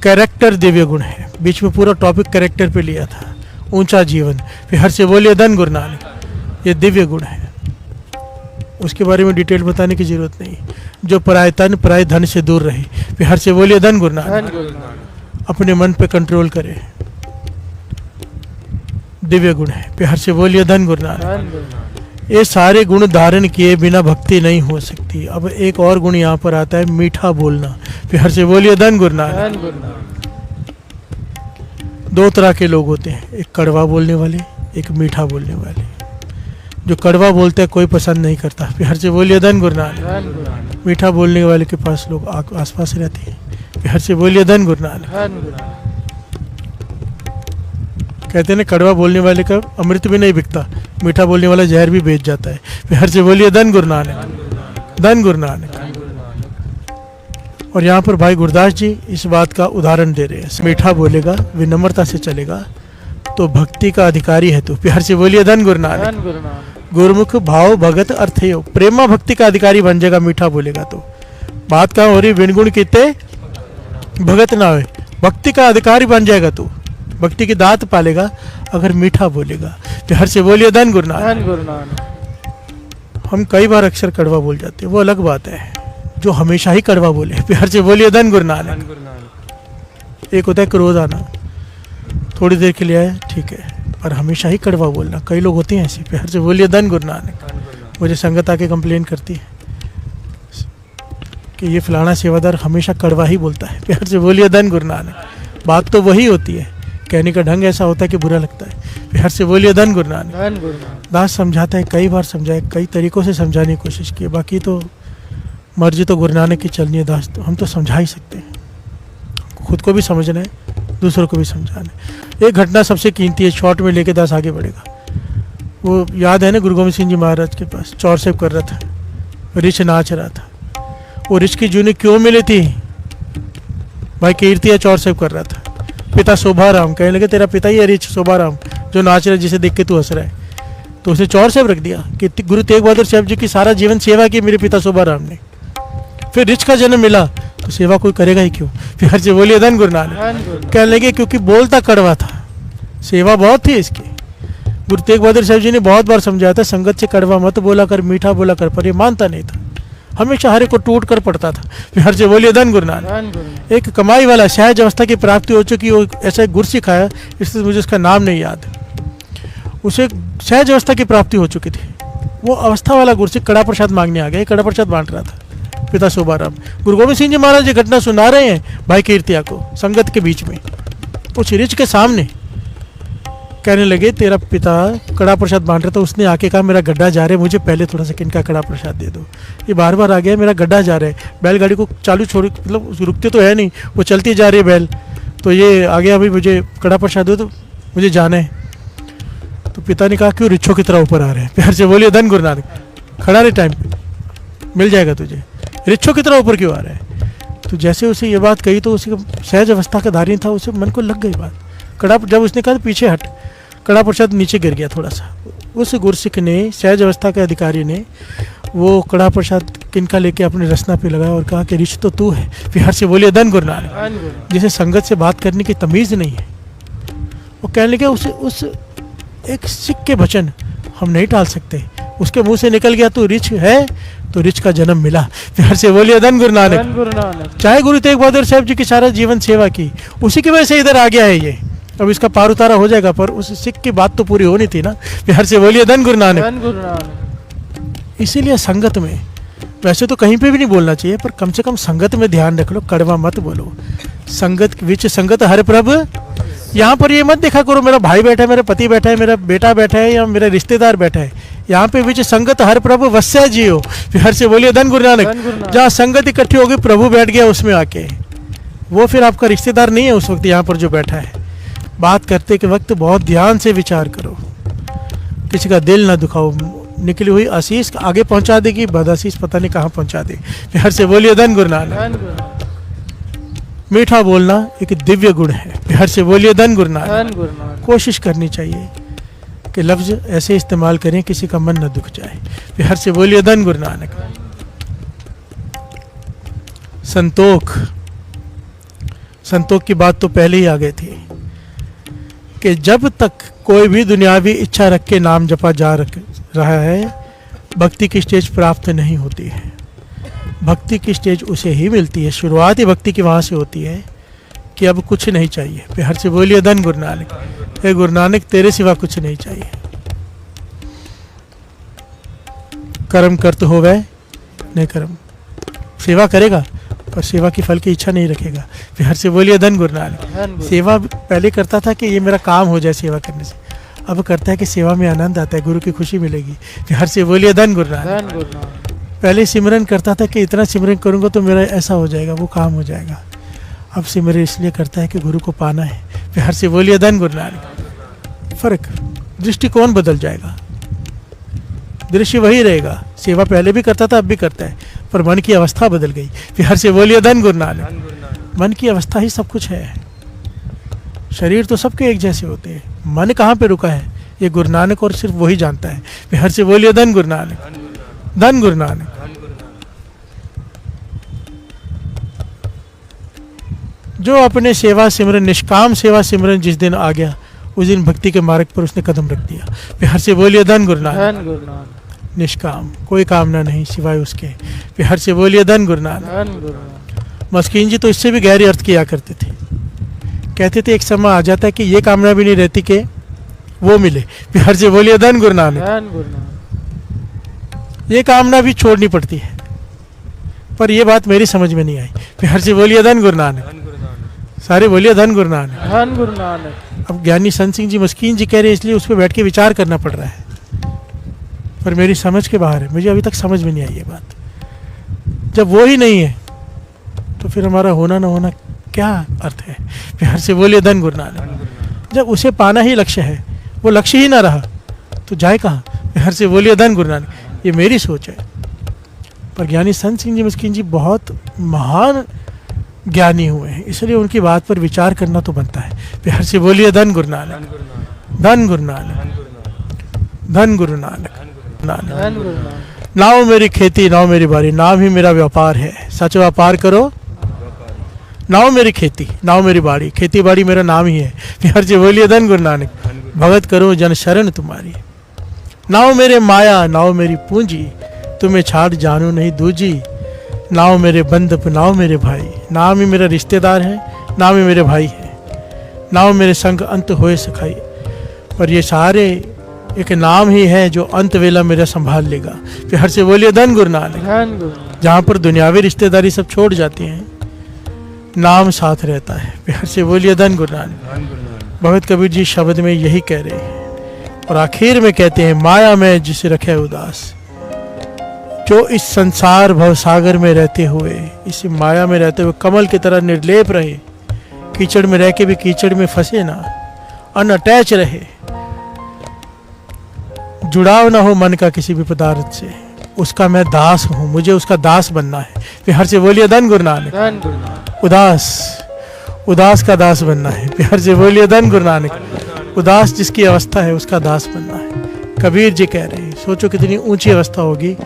कैरेक्टर दिव्य गुण है। बीच में पूरा टॉपिक कैरेक्टर पे लिया था। ऊंचा जीवन, फिर हर से बोलिए धन गुरु नानक। ये दिव्य गुण है, उसके बारे में डिटेल बताने की जरूरत नहीं। जो पराय तन पराय धन से दूर रहे, फिर हर से बोलिए धन गुरु नानक। धन गुरु नानक। अपने मन पे कंट्रोल करे, दिव्य गुण है। फिर हर से बोलिए धन गुरु नानक। धन गुरु नानक। ये सारे गुण धारण किए बिना भक्ति नहीं हो सकती। अब एक और गुण यहाँ पर आता है, मीठा बोलना। फिर हर से बोलिए धन गुरु नानक। धन गुरु नानक। दो तरह के लोग होते हैं, एक कड़वा बोलने वाले, एक मीठा बोलने वाले। जो कड़वा बोलते हैं कोई पसंद नहीं करता। फिर हर से बोलिए धन गुरु नानक। धन गुरु नानक। मीठा बोलने वाले के पास लोग आसपास रहते हैं। फिर हर से बोलिए धन गुरु नानक। धन गुरु नानक। कहते हैं ना, कड़वा बोलने वाले का अमृत भी नहीं बिकता, मीठा बोलने वाला जहर भी बेच जाता है। फिर हर से बोलिए धन गुरु नानक। धन गुरु नानक। और यहाँ पर भाई गुरदास जी इस बात का उदाहरण दे रहे हैं। मीठा बोलेगा, विनम्रता से चलेगा तो भक्ति का अधिकारी है तू। प्यार से बोलिए धन गुरु नानक। धन गुरु नानक। गुरुमुख भाव भगत अर्थ यो, प्रेमा भक्ति का अधिकारी बन जाएगा मीठा बोलेगा तो। बात कहाँ हो रही, विनगुण कीते भगत ना हो, भक्ति का अधिकारी बन जाएगा तू, भक्ति की दात पालेगा अगर मीठा बोलेगा। प्यार से बोलिए धन गुरु नानक। धन गुरु नानक। हम कई बार अक्सर कड़वा बोल जाते हैं, वो अलग बात है। जो हमेशा ही कड़वा बोले, प्यार से बोलिए धन गुरु नानक। धन गुरु नानक। एक होता है क्रोध आना, थोड़ी देर के लिए आए ठीक है, पर हमेशा ही कड़वा बोलना, कई लोग होते हैं ऐसे। प्यार से बोलिए धन गुरु नानक। मुझे संगत आके कंप्लेन करती है कि ये फलाना सेवादार हमेशा कड़वा ही बोलता है। प्यार से बोलिए धन गुरु नानक। बात तो वही होती है, कहने का ढंग ऐसा होता है कि बुरा लगता है। प्यार से बोलिए धन गुरु नानक। धन गुरु नानक। दास समझाता है, कई बार समझाए, कई तरीकों से समझाने की कोशिश की, बाकी तो मर्जी तो गुरु नानक की चलनी है। दास तो हम तो समझा ही सकते हैं, खुद को भी समझना है, दूसरों को भी समझाना है। एक घटना सबसे कीमती है, शॉर्ट में लेके दास आगे बढ़ेगा। वो याद है ना, गुरु गोविंद सिंह जी महाराज के पास चौर सेव कर रहा था, रिछ नाच रहा था। वो रिछ की जूनी क्यों मिली थी, भाई कीर्तिया चौर सेव कर रहा था। पिता शोभाराम कहने लगे, तेरा पिता ही है रिछ शोभाराम जो नाच रहा है, जिसे देख के तू हंस रहा है। तो उसने चौर सेव रख दिया कि गुरु तेग बहादुर साहब जी की सारा जीवन सेवा की मेरे पिता शोभाराम ने। फिर रिछ का जन्म मिला तो सेवा कोई करेगा ही क्यों। फिर हर से बोलिए धन गुरु नानक। धन गुरु नानक। कहने लगे क्योंकि बोलता कड़वा था, सेवा बहुत थी इसकी। गुरु तेग बहादुर साहब जी ने बहुत बार समझाया था, संगत से कड़वा मत बोला कर, मीठा बोला कर, पर ये मानता नहीं था, हमेशा हरे को टूट कर पड़ता था। फिर हर से बोलिए धन गुरु नानक। धन गुरु नानक। एक कमाई वाला, सहज अवस्था की प्राप्ति हो चुकी, वो ऐसा गुर सिखाया, इसलिए मुझे उसका नाम नहीं याद। उसे सहज अवस्था की प्राप्ति हो चुकी थी, वो अवस्था वाला गुरसिक कड़ा प्रसाद मांगने आ गया, ये कड़ा प्रसाद बांट रहा था पिता शोभाराम। गुरु गोविंद सिंह जी महाराज ये घटना सुना रहे हैं भाई कीर्तिया को संगत के बीच में, उस रिच के सामने। कहने लगे तेरा पिता कड़ा प्रसाद बांट रहा था, उसने आके कहा मेरा गड्ढा जा रहा है, मुझे पहले थोड़ा सा इनका कड़ा प्रसाद दे दो। ये बार बार आ गया, मेरा गड्ढा जा रहा है, बैलगाड़ी को चालू छोड़, मतलब रुकते तो है नहीं, वो चलती जा रही है बैल, तो ये आ गया, अभी मुझे कड़ा प्रसाद दो, तो मुझे जाना है। तो पिता ने कहा क्यों रिच्छों की तरह ऊपर आ रहे हैं, प्यार से बोलिए धन गुरु नानक, खड़ा रहे टाइम पे मिल जाएगा तुझे, रिच्छों की तरह ऊपर क्यों आ रहा है। तो जैसे उसे ये बात कही तो उसे सहज अवस्था का धारी था, उसे मन को लग गई बात। कड़ा जब उसने कहा पीछे हट, कड़ा प्रसाद नीचे गिर गया थोड़ा सा। उस गुरसिक ने, सहज अवस्था के अधिकारी ने, वो कड़ा प्रसाद किनका लेके अपने रसना पे लगाया और कहा कि ऋषि तो तू है। प्यार से बोलिए धन गुरु नानक। जिसे संगत से बात करने की तमीज़ नहीं है, वो कहने लगे उस एक सिख के वचन हम नहीं टाल सकते, उसके मुंह से निकल गया तू रिच है, तो रिच का जन्म मिला। प्यार से बोलिए धन गुरु नानक। चाहे गुरु तेग बहादुर साहब जी की सारा जीवन सेवा की, उसी की वजह से इधर आ गया है ये। अब इसका पार उतारा हो जाएगा, पर उस सिख की बात तो पूरी होनी थी ना। प्यार से बोलिए धन गुरु नानक। इसीलिए संगत में, वैसे तो कहीं पे भी नहीं बोलना चाहिए, पर कम से कम संगत में ध्यान रख लो, कड़वा मत बोलो। संगत विच संगत हर प्रभ, यहाँ पर ये मत देखा करो मेरा भाई बैठा है, मेरा पति बैठा है, मेरा बेटा बैठा है या मेरा रिश्तेदार बैठा है। यहाँ पे विच संगत हर प्रभु वस्या जियो। प्यार से बोलिए धन गुरु नानक। जहाँ संगत इकट्ठी होगी प्रभु बैठ गया उसमें आके, वो फिर आपका रिश्तेदार नहीं है उस वक्त यहाँ पर जो बैठा है। बात करते के वक्त बहुत ध्यान से विचार करो, किसी का दिल ना दुखाओ। निकली हुई आशीष आगे पहुंचा देगी, बदआशीष पता नहीं कहाँ पहुंचा दे। प्यार से बोलिए धन गुरु नानक। मीठा बोलना एक दिव्य गुण है। प्यार से बोलिए धन गुरु नानक। कोशिश करनी चाहिए कि लफ्ज ऐसे इस्तेमाल करें किसी का मन न दुख जाए। प्यार से बोलिए धन गुरु नानक। संतोख, संतोख की बात तो पहले ही आ गई थी कि जब तक कोई भी दुनियावी इच्छा रख के नाम जपा जा रहा है, भक्ति की स्टेज प्राप्त नहीं होती है। भक्ति की स्टेज उसे ही मिलती है, शुरुआत ही भक्ति की वहाँ से होती है कि अब कुछ नहीं चाहिए। प्यार से बोलिए धन गुरु नानक। हे गुरु नानक तेरे सिवा कुछ नहीं चाहिए। कर्म करते हो वह नहीं कर्म, सेवा करेगा पर सेवा की फल की इच्छा नहीं रखेगा। प्यार से बोलिए धन गुरु नानक। सेवा पहले करता था कि ये मेरा काम हो जाए सेवा करने से, अब करता है कि सेवा में आनंद आता है, गुरु की खुशी मिलेगी। प्यार से बोलिए धन गुरु नानक। पहले सिमरन करता था कि इतना सिमरन करूंगा तो मेरा ऐसा हो जाएगा, वो काम हो जाएगा। अब सिमरन इसलिए करता है कि गुरु को पाना है। प्यार से बोलिए धन गुरु नानक। फर्क, दृष्टिकोण बदल जाएगा, दृश्य वही रहेगा। सेवा पहले भी करता था, अब भी करता है, पर मन की अवस्था बदल गई। प्यार से बोलिए धन गुरु नानक। मन की अवस्था ही सब कुछ है। शरीर तो सबके एक जैसे होते हैं, मन कहाँ पे रुका है ये गुरु नानक और सिर्फ वही जानता है। प्यार से बोलिए धन गुरु नानक। धन गुरु नानक। जो अपने सेवा सिमरन, निष्काम सेवा सिमरन जिस दिन आ गया, उस दिन भक्ति के मार्ग पर उसने कदम रख दिया। प्यार से बोलिए धन गुरु नानक। निष्काम, कोई कामना नहीं सिवाय उसके। प्यार से बोलिए धन गुरु नानक। मस्कीन जी तो इससे भी गहरे अर्थ किया करते थे, कहते थे एक समय आ जाता है कि ये कामना भी नहीं रहती कि वो मिले। प्यार से बोलिए धन गुरु नानक। ये कामना भी छोड़नी पड़ती है, पर ये बात मेरी समझ में नहीं आई। प्यार से बोलिए धन गुरु नानक। सारे बोलिए धन गुरु नानक। धन गुरु नानक। अब ज्ञानी संत सिंह जी मस्कीन जी कह रहे हैं, इसलिए उस पर बैठ के विचार करना पड़ रहा है, पर मेरी समझ के बाहर है, मुझे अभी तक समझ में नहीं आई ये बात। जब वो ही नहीं है तो फिर हमारा होना ना होना क्या अर्थ है। प्यार से बोलिए धन गुरु नानक। जब उसे पाना ही लक्ष्य है, वो लक्ष्य ही ना रहा तो जाए कहाँ। प्यार से बोलिए धन गुरु नानक। ये मेरी सोच है, पर ज्ञानी संत सिंह जी मस्कीन जी बहुत महान ज्ञानी हुए हैं, इसलिए उनकी बात पर विचार करना तो बनता है। प्यार से बोलिए धन गुरु नानक। धन गुरु नानक। धन गुरु नानक। नाव मेरी खेती नाव मेरी बारी, नाम ही मेरा व्यापार है, सच व्यापार करो। नाव मेरी खेती नाव मेरी बाड़ी, खेती बाड़ी मेरा नाम ही है। प्यार से बोलिए धन गुरु नानक। भगत करो जन शरण तुम्हारी, नाव मेरे माया नाव मेरी पूंजी, तुम्हें छाड़ जानू नहीं दूजी। नाव मेरे बंधप नाव मेरे भाई, नाम ही मेरा रिश्तेदार है, नाम ही मेरे भाई है। नाव मेरे संग अंत होए सखाई। पर ये सारे एक नाम ही है जो अंत वेला मेरा संभाल लेगा। प्यार से बोलिए धन गुरु नानक। धन गुरु नानक। जहाँ पर दुनियावी रिश्तेदारी सब छोड़ जाती हैं, नाम साथ रहता है। प्यार से बोलिए धन गुरु नानक। धन गुरु नानक। भगत कबीर जी शब्द में यही कह रहे हैं और आखिर में कहते हैं, माया में जिसे रखे उदास, जो इस संसार भवसागर में रहते हुए, इस माया में रहते हुए कमल की तरह निर्लेप रहे, कीचड़ में रह के भी कीचड़ में फंसे ना, अनअटैच रहे, जुड़ाव ना हो मन का किसी भी पदार्थ से, उसका मैं दास हूं, मुझे उसका दास बनना है। प्यार से बोलिए धन गुरु नानक। धन गुरु नानक। उदास का दास बनना है। प्यार से बोलिए धन गुरु नानक। उदास जिसकी अवस्था है उसका दास बनना है। कबीर जी कह रहे हैं, सोचो कितनी ऊंची अवस्था होगी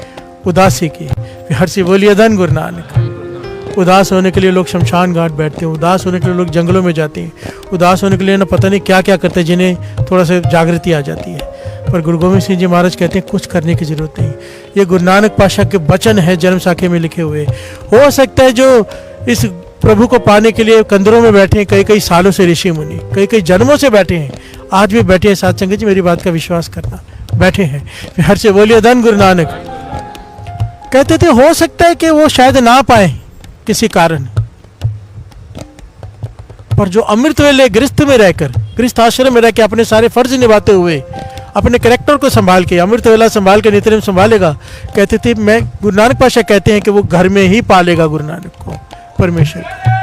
उदासी की। प्यार से बोलिए धन गुरु नानक। उदास होने के लिए लोग शमशान घाट बैठते हैं, उदास होने के लिए लोग जंगलों में जाते हैं, उदास होने के लिए ना पता नहीं क्या क्या करते हैं, जिन्हें थोड़ा सा जागृति आ जाती है। पर गुरु गोविंद सिंह जी महाराज कहते हैं कुछ करने की जरूरत नहीं। ये गुरु नानक पातशाह के वचन है जन्म साखे में लिखे हुए। हो सकता है जो इस प्रभु को पाने के लिए कंदरों में बैठे हैं, कई कई सालों से ऋषि मुनि, कई कई जन्मों से बैठे हैं, आज भी बैठे हैं साथ संगत जी, मेरी बात का विश्वास करना, बैठे हैं। हर से बोलिए धन गुरु नानक। कहते थे हो सकता है कि वो शायद ना पाए किसी कारण, पर जो अमृत वेले गृहस्थ में रहकर, गृहस्थ आश्रम में रहकर अपने सारे फर्ज निभाते हुए, अपने कैरेक्टर को संभाल के, अमृत वेला संभाल के नित्यनेम संभालेगा, कहते थे मैं, गुरु नानक पातशाह कहते हैं कि वो घर में ही पालेगा गुरु नानक को, परमेश्वर को।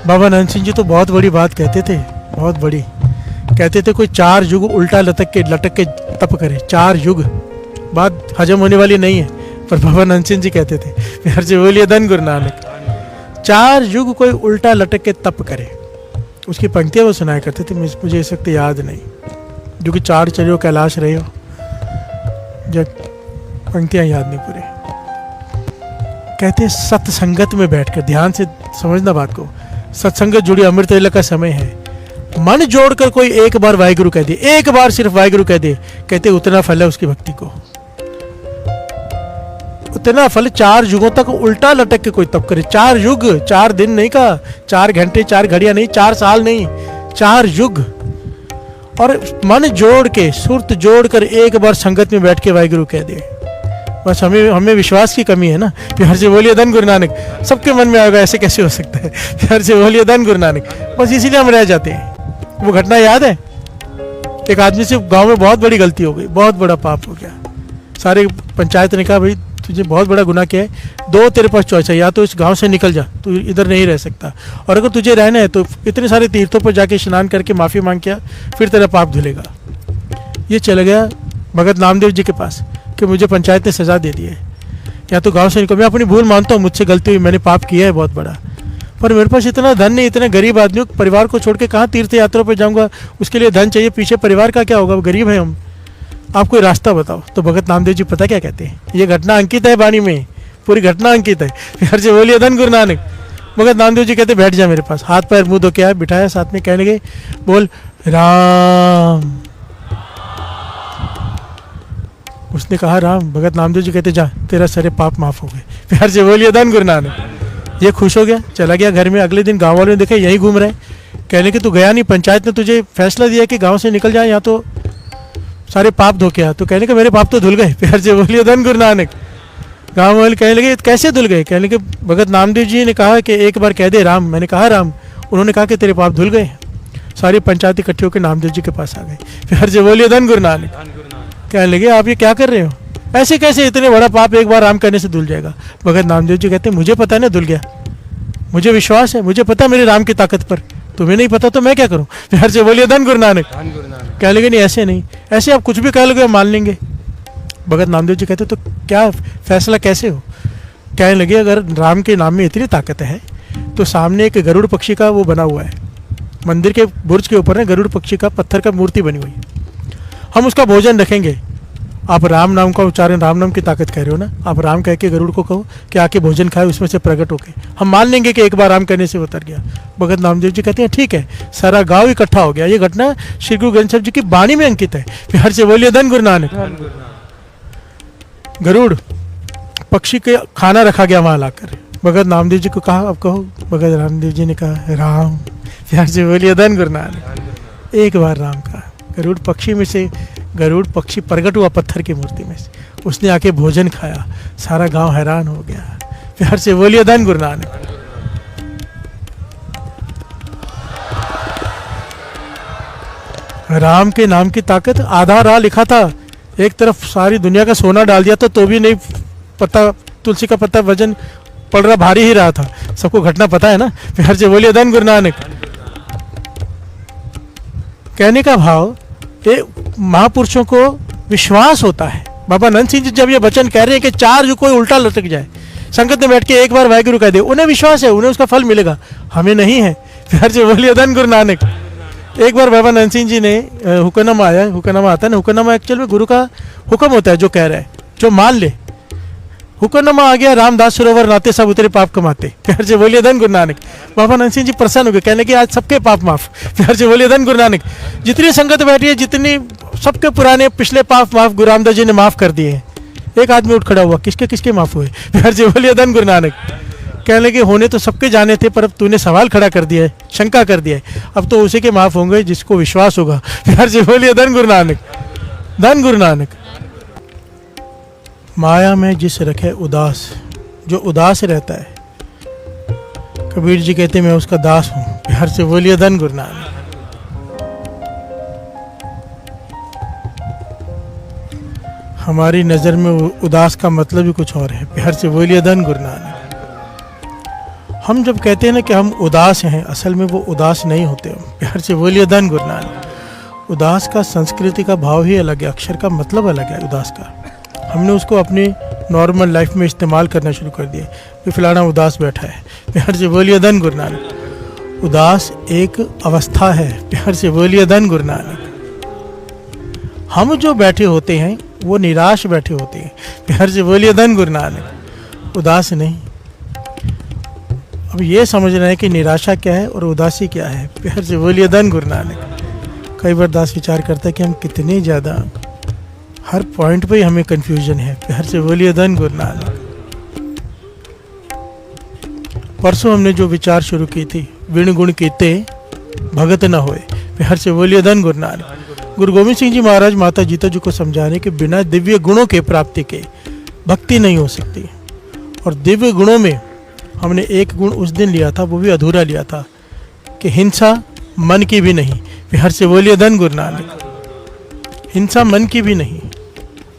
बाबा नंद सिंह जी तो बहुत बड़ी बात कहते थे, बहुत बड़ी कहते थे, कोई 4 युग उल्टा लटक के तप करे। 4 युग बात हजम होने वाली नहीं है, पर बाबा नंद सिंह जी कहते थे। प्यार से बोलिए धन गुरु नानक। 4 युग कोई उल्टा लटक के तप करे। उसकी पंक्तियां वो सुनाया करते थे, मुझे इस वक्त याद नहीं, जो कि 4 चढ़ो कैलाश रहे हो, जब पंक्तियां याद नहीं पूरे। कहते सत्संगत में बैठकर, ध्यान से समझना बात को, सत्संगत जुड़ी अमृत वेला का समय है, मन जोड़कर कोई एक बार वाहिगुरु कह दे, एक बार सिर्फ वाहिगुरु कह दे, कहते उतना फल है उसकी भक्ति को, उतना फल। 4 युगों तक उल्टा लटक के कोई तप करे। 4 युग, 4 दिन नहीं कहा, 4 घंटे 4 घड़ियां नहीं, 4 साल नहीं, 4 युग। और मन जोड़ के, सुरत जोड़ कर एक बार संगत में बैठ के वाहिगुरु कह दे। बस हमें विश्वास की कमी है ना। प्यार से बोलिए धन गुरु नानक। सबके मन में आएगा ऐसे कैसे हो सकता है। प्यार से बोलिए धन गुरु नानक। बस इसीलिए हम रह जाते हैं। वो घटना याद है, एक आदमी से गांव में बहुत बड़ी गलती हो गई, बहुत बड़ा पाप हो गया। सारे पंचायत ने कहा भाई तुझे बहुत बड़ा गुनाह किया है, 2 तेरे पास चॉइस है, या तो इस गांव से निकल जा, तू इधर नहीं रह सकता, और अगर तुझे रहना है तो इतने सारे तीर्थों पर जाके स्नान करके माफ़ी मांग के, फिर तेरा पाप धुलेगा। ये चला गया भगत नामदेव जी के पास कि मुझे पंचायत ने सजा दे दी है, या तो गांव से निकल। मैं अपनी भूल मानता हूँ, मुझसे गलती हुई, मैंने पाप किया है बहुत बड़ा, पर मेरे पास इतना धन नहीं, इतने गरीब आदमियों, परिवार को छोड़ के कहाँ तीर्थ यात्रा पर जाऊँगा, उसके लिए धन चाहिए, पीछे परिवार का क्या होगा, गरीब है हम, आप कोई रास्ता बताओ। तो भगत नामदेव जी पता क्या कहते हैं, ये घटना अंकित है वाणी में, पूरी घटना अंकित है। फिर से बोलिए धन गुरु नानक। भगत नामदेव जी कहते बैठ जा मेरे पास, हाथ पैर मुंह धो के आया, बिठाया साथ में, कहने लगे बोल राम। उसने कहा राम। भगत नामदेव जी कहते जा, तेरा सारे पाप माफ हो गए। प्यार से बोलिए धन गुरु नानक। ये खुश हो गया, चला गया घर में। अगले दिन गाँव वालों ने देखे यही घूम रहे, कहने कि तू गया नहीं, पंचायत ने तुझे फैसला दिया कि गाँव से निकल जाए, या तो सारे पाप धो के आ। तो कहने के मेरे पाप तो धुल गए। प्यार से बोलिए धन गुरु नानक। गाँव वाले कहने लगे कैसे धुल गए, कहने के भगत नामदेव जी ने कहा कि एक बार कह दे राम। मैंने कहा राम, उन्होंने कहा कि तेरे पाप धुल गए। सारी पंचायत इकट्ठी होकर नामदेव जी के पास आ गए। प्यार से बोलिए धन गुरु नानक। कहने लगे आप ये क्या कर रहे हो, ऐसे कैसे इतने बड़ा पाप एक बार राम करने से धुल जाएगा। भगत नामदेव जी कहते मुझे पता है ना धुल गया, मुझे विश्वास है, मुझे पता है मेरे राम की ताकत पर, तुम्हें नहीं पता तो मैं क्या करूं। प्यार से बोलिए धन गुरु नानक। कह लगे नहीं ऐसे नहीं, ऐसे आप कुछ भी कह लोगे मान लेंगे। भगत नामदेव जी कहते तो क्या फैसला कैसे हो। कहने लगे अगर राम के नाम में इतनी ताकत है तो सामने एक गरुड़ पक्षी का वो बना हुआ है, मंदिर के बुर्ज के ऊपर है गरुड़ पक्षी का पत्थर का मूर्ति बनी हुई, हम उसका भोजन रखेंगे। आप राम नाम का उच्चारण, राम नाम की ताकत कह रहे हो ना, आप राम कह के गरुड़ को कहो कि आके भोजन खाए, उसमें से प्रकट होके हम मान लेंगे कि एक बार राम कहने से उतर गया। भगत नामदेव जी कहते हैं ठीक है। सारा गांव इकट्ठा हो गया। ये घटना श्री गुरु ग्रंथ साहिब जी की वाणी में अंकित है। प्यार से बोलिए धन गुरु नानक। गरुड़ पक्षी के खाना रखा गया वहां लाकर, भगत नामदेव जी को कहा, अब कहो। भगत रामदेव जी ने कहा राम। प्यार से बोलिए धन गुरु नानक। एक बार राम कहा। गरुड़ पक्षी में से गरुड़ पक्षी प्रकट हुआ पत्थर की मूर्ति में से, उसने आके भोजन खाया, सारा गांव हैरान हो गया। प्यार से बोलिए धन गुरु नानक। राम के नाम की ताकत। आधा राह लिखा था, एक तरफ सारी दुनिया का सोना डाल दिया तो भी नहीं पता, तुलसी का पत्ता वजन पड़ रहा, भारी ही रहा था। सबको घटना पता है ना। प्यार से बोलिए धन गुरु नानक। कहने का भाव, ये महापुरुषों को विश्वास होता है। बाबा नंद सिंह जी जब ये वचन कह रहे हैं कि चार जो कोई उल्टा लटक जाए, संगत में बैठ के एक बार वाहिगुरु कह दे, उन्हें विश्वास है, उन्हें उसका फल मिलेगा, हमें नहीं है। प्यार से बोलिए धन गुरु नानक। एक बार बाबा नंद सिंह जी ने हुक्मनामा आया, हुक्मनामा आता है ना, हुक्मनामा एक्चुअल में गुरु का हुक्म होता है, जो कह रहा है, जो मान ले। हुक्मनामा आ गया, रामदास सरोवर नाते सब उतरे पाप कमाते। प्यार से बोलिए धन गुरु नानक। बाबा नंद सिंह जी प्रसन्न हो गए, कहने कि आज सबके पाप माफ। प्यार से बोलिए धन गुरु नानक। जितनी संगत बैठी है, जितनी सबके पुराने पिछले पाप माफ गुरु रामदास जी ने माफ कर दिए। एक आदमी उठ खड़ा हुआ, किसके किसके माफ हुए? प्यार से बोलिए धन गुरु नानक। कहने लगे होने तो सबके जाने थे, पर अब तूने सवाल खड़ा कर दिया है, शंका कर दिया है, अब तो उसी के माफ होंगे जिसको विश्वास होगा। प्यार से बोलिए धन गुरु नानक। धन गुरु नानक। माया में जिस रखे उदास, जो उदास रहता है, कबीर जी कहते मैं उसका दास हूं। प्यार से बोलिए धन गुरु नानक। हमारी नजर में उदास का मतलब ही कुछ और है। प्यार से बोलिए धन गुरु नानक। हम जब कहते हैं ना कि हम उदास हैं, असल में वो उदास नहीं होते। प्यार से बोलिए धन गुरु नानक। उदास का संस्कृति का भाव ही अलग है, अक्षर का मतलब अलग है उदास का। हमने उसको अपनी नॉर्मल लाइफ में इस्तेमाल करना शुरू कर दिया कि फलाना उदास बैठा है। प्यार से बोलिए धन गुरु नानक। उदास एक अवस्था है। प्यार से बोलिए धन गुरु नानक। हम जो बैठे होते हैं वो निराश बैठे होते हैं। प्यार से बोलिए धन गुरु नानक। उदास नहीं। अब ये समझना है कि निराशा क्या है और उदासी क्या है। प्यार से बोलिए धन गुरु नानक। कई बार दास विचार करता है कि हम कितने ज़्यादा, हर पॉइंट पे ही हमें कंफ्यूजन है। प्यार से बोलिए धन गुरु नानक। परसों हमने जो विचार शुरू की थी, विण गुण कीते भगत न होए। प्यार से बोलिए धन गुरु नानक। गुरु गोविंद सिंह जी महाराज माता जीता जी को समझा रहे कि बिना दिव्य गुणों के प्राप्ति के भक्ति नहीं हो सकती। और दिव्य गुणों में हमने एक गुण उस दिन लिया था, वो भी अधूरा लिया था, कि हिंसा मन की भी नहीं। प्यार से बोलिए धन गुरु नानक। हिंसा मन की भी नहीं।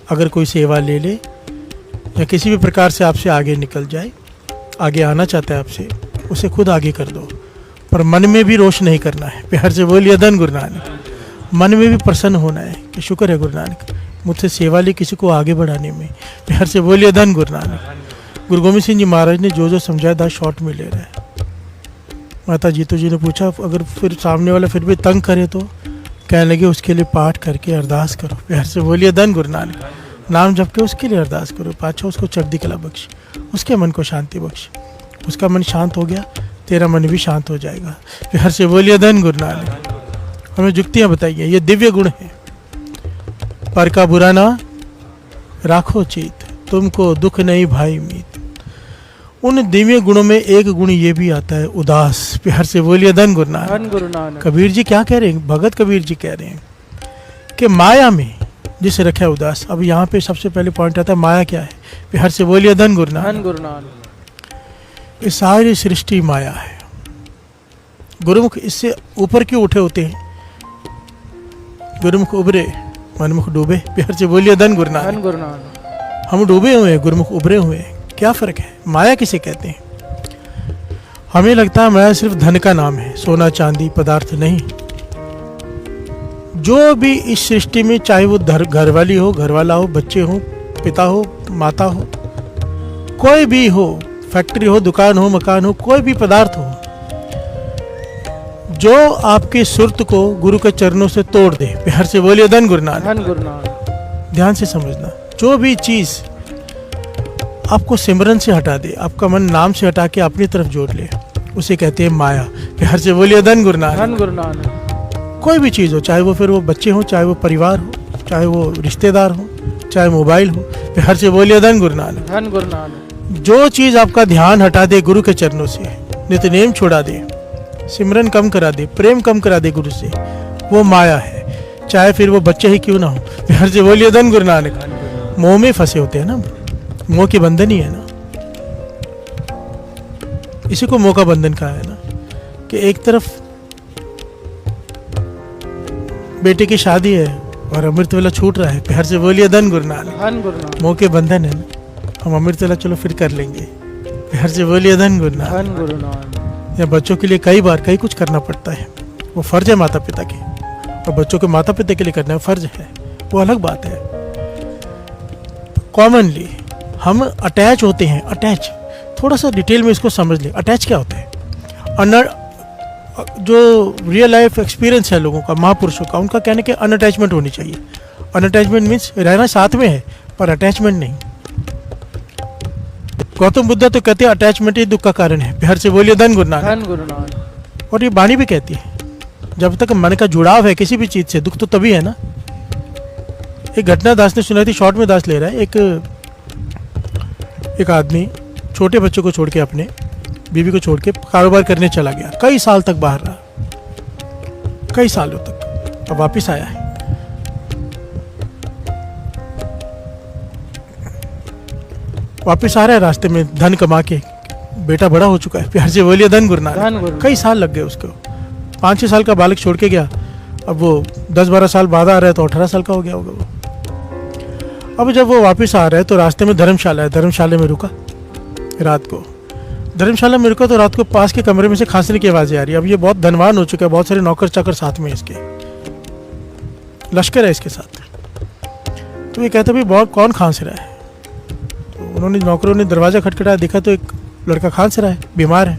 अगर कोई सेवा ले ले या किसी भी प्रकार से आपसे आगे निकल जाए, आगे आना चाहता है आपसे, उसे खुद आगे कर दो, पर मन में भी रोष नहीं करना है। प्यार से बोलिए धन गुरु नानक। मन में भी प्रसन्न होना है कि शुक्र है गुरु नानक मुझसे सेवा ली किसी को आगे बढ़ाने में। प्यार से बोलिए धन गुरु नानक। गुरु गोविंद सिंह जी महाराज ने जो जो समझाया था शॉर्ट में ले रहा है। माता जीतो जी ने पूछा अगर फिर सामने वाला फिर भी तंग करे तो? कहने लगे उसके लिए पाठ करके अरदास करो। प्यार से बोलिए धन गुरु नानक। नाम जप के उसके लिए अरदास करो, पाछा उसको चढ़दी कला बख्श, उसके मन को शांति बख्श। उसका मन शांत हो गया, तेरा मन भी शांत हो जाएगा। प्यार से बोलिए धन गुरु नानक। हमें जुक्तियाँ बताइए, ये दिव्य गुण है। पर का बुरा ना राखो चीत, तुमको दुख नहीं भाई मीत। उन दिव्य गुणों में एक गुण ये भी आता है उदास। प्यार से बोलिए धन गुरु नानक। कबीर जी क्या कह रहे हैं? भगत कबीर जी कह रहे हैं कि माया में जिसे रखा है उदास। अब यहाँ पे सबसे पहले पॉइंट आता है माया क्या है। प्यार से बोलिए धन गुरु नानक। ये सारी सृष्टि माया है। गुरुमुख इससे ऊपर क्यों उठे होते हैं? गुरुमुख उभरे मनमुख डूबे। प्यार से बोलिए धन गुरु नानक। हम डूबे हुए हैं, गुरुमुख उभरे हुए हैं। क्या फर्क है? माया किसे कहते हैं? हमें लगता है माया सिर्फ धन का नाम है, सोना चांदी पदार्थ नहीं। जो भी इस सृष्टि में, चाहे वो घरवाली हो, घरवाला हो, बच्चे हो, पिता हो, माता हो, कोई भी हो, फैक्ट्री हो, दुकान हो, मकान हो, कोई भी पदार्थ हो, जो आपकी सुरत को गुरु के चरणों से तोड़ दे। प्यार से बोलिए धन गुरु नानक। ध्यान से समझना, जो भी चीज आपको सिमरन से हटा दे, आपका मन नाम से हटा के अपनी तरफ जोड़ ले, उसे कहते हैं माया। प्यार से बोलिए धन गुरु नानक। कोई भी चीज़ हो, चाहे वो फिर वो बच्चे हो, चाहे वो परिवार हो, चाहे वो रिश्तेदार हो, चाहे मोबाइल हो। प्यार से बोलिए धन गुरु नानक। जो चीज़ आपका ध्यान हटा दे गुरु के चरणों से, नित्यनेम छुड़ा दे, सिमरन कम करा दे, प्रेम कम करा दे गुरु से, वो माया है, चाहे फिर वो बच्चे ही क्यों ना हो। प्यार से बोलिए धन गुरु नानक। मोह में फंसे होते हैं ना, मोह के बंधन ही है ना, इसी को मोह का बंधन कहा है ना, कि एक तरफ बेटे की शादी है और अमृत वेला छूट रहा है। प्यार से बोलिए धन गुरु नानक। धन गुरु नानक। मोह के बंधन है ना, हम अमृत वेला चलो फिर कर लेंगे। प्यार से बोलिए धन गुरु नानक। धन गुरु नानक। या बच्चों के लिए कई बार कई कुछ करना पड़ता है, वो फर्ज है माता पिता के, और बच्चों के माता पिता के लिए करना फर्ज है, वो अलग बात है। कॉमनली हम अटैच होते हैं। अटैच थोड़ा सा डिटेल में इसको समझ लें, अटैच क्या होता है। जो रियल लाइफ एक्सपीरियंस है लोगों का, महापुरुषों का, उनका कहने के अनअटैचमेंट होनी चाहिए। अनअटैचमेंट मीन्स रहना साथ में है पर अटैचमेंट नहीं। गौतम बुद्ध तो कहते हैं अटैचमेंट ही दुख का कारण है। प्यार से बोलिए धन गुरु नानक। धन गुरु नानक। और ये वाणी भी कहती है, जब तक मन का जुड़ाव है किसी भी चीज से, दुख तो तभी है ना। एक घटना दास ने सुनाई थी, शॉर्ट में दास ले रहा है। एक आदमी छोटे बच्चों को छोड़ के, अपने बीवी को छोड़ के कारोबार करने चला गया। कई साल तक बाहर रहा, कई सालों तक, अब वापिस आया है। वापिस आ रहा है, रास्ते में धन कमा के, बेटा बड़ा हो चुका है। प्यार से बोलिए धन गुरु नानक। कई साल लग गए उसको, 5-6 साल का बालक छोड़ के गया, अब वो 10-12 साल बाद आ रहा है तो 18 साल का हो गया होगा वो। अब जब वो वापस आ रहा है तो रास्ते में धर्मशाला है, धर्मशाला में रुका रात को। धर्मशाला में रुका तो रात को पास के कमरे में से खांसने की आवाज़ें आ रही है। अब ये बहुत धनवान हो चुका है, बहुत सारे नौकर चाकर साथ में, इसके लश्कर है इसके साथ। तो ये कहते भाई बहुत कौन खांस रहा है। तो उन्होंने, नौकरों ने दरवाज़ा खटखटाया, देखा तो एक लड़का खांस रहा है, बीमार है।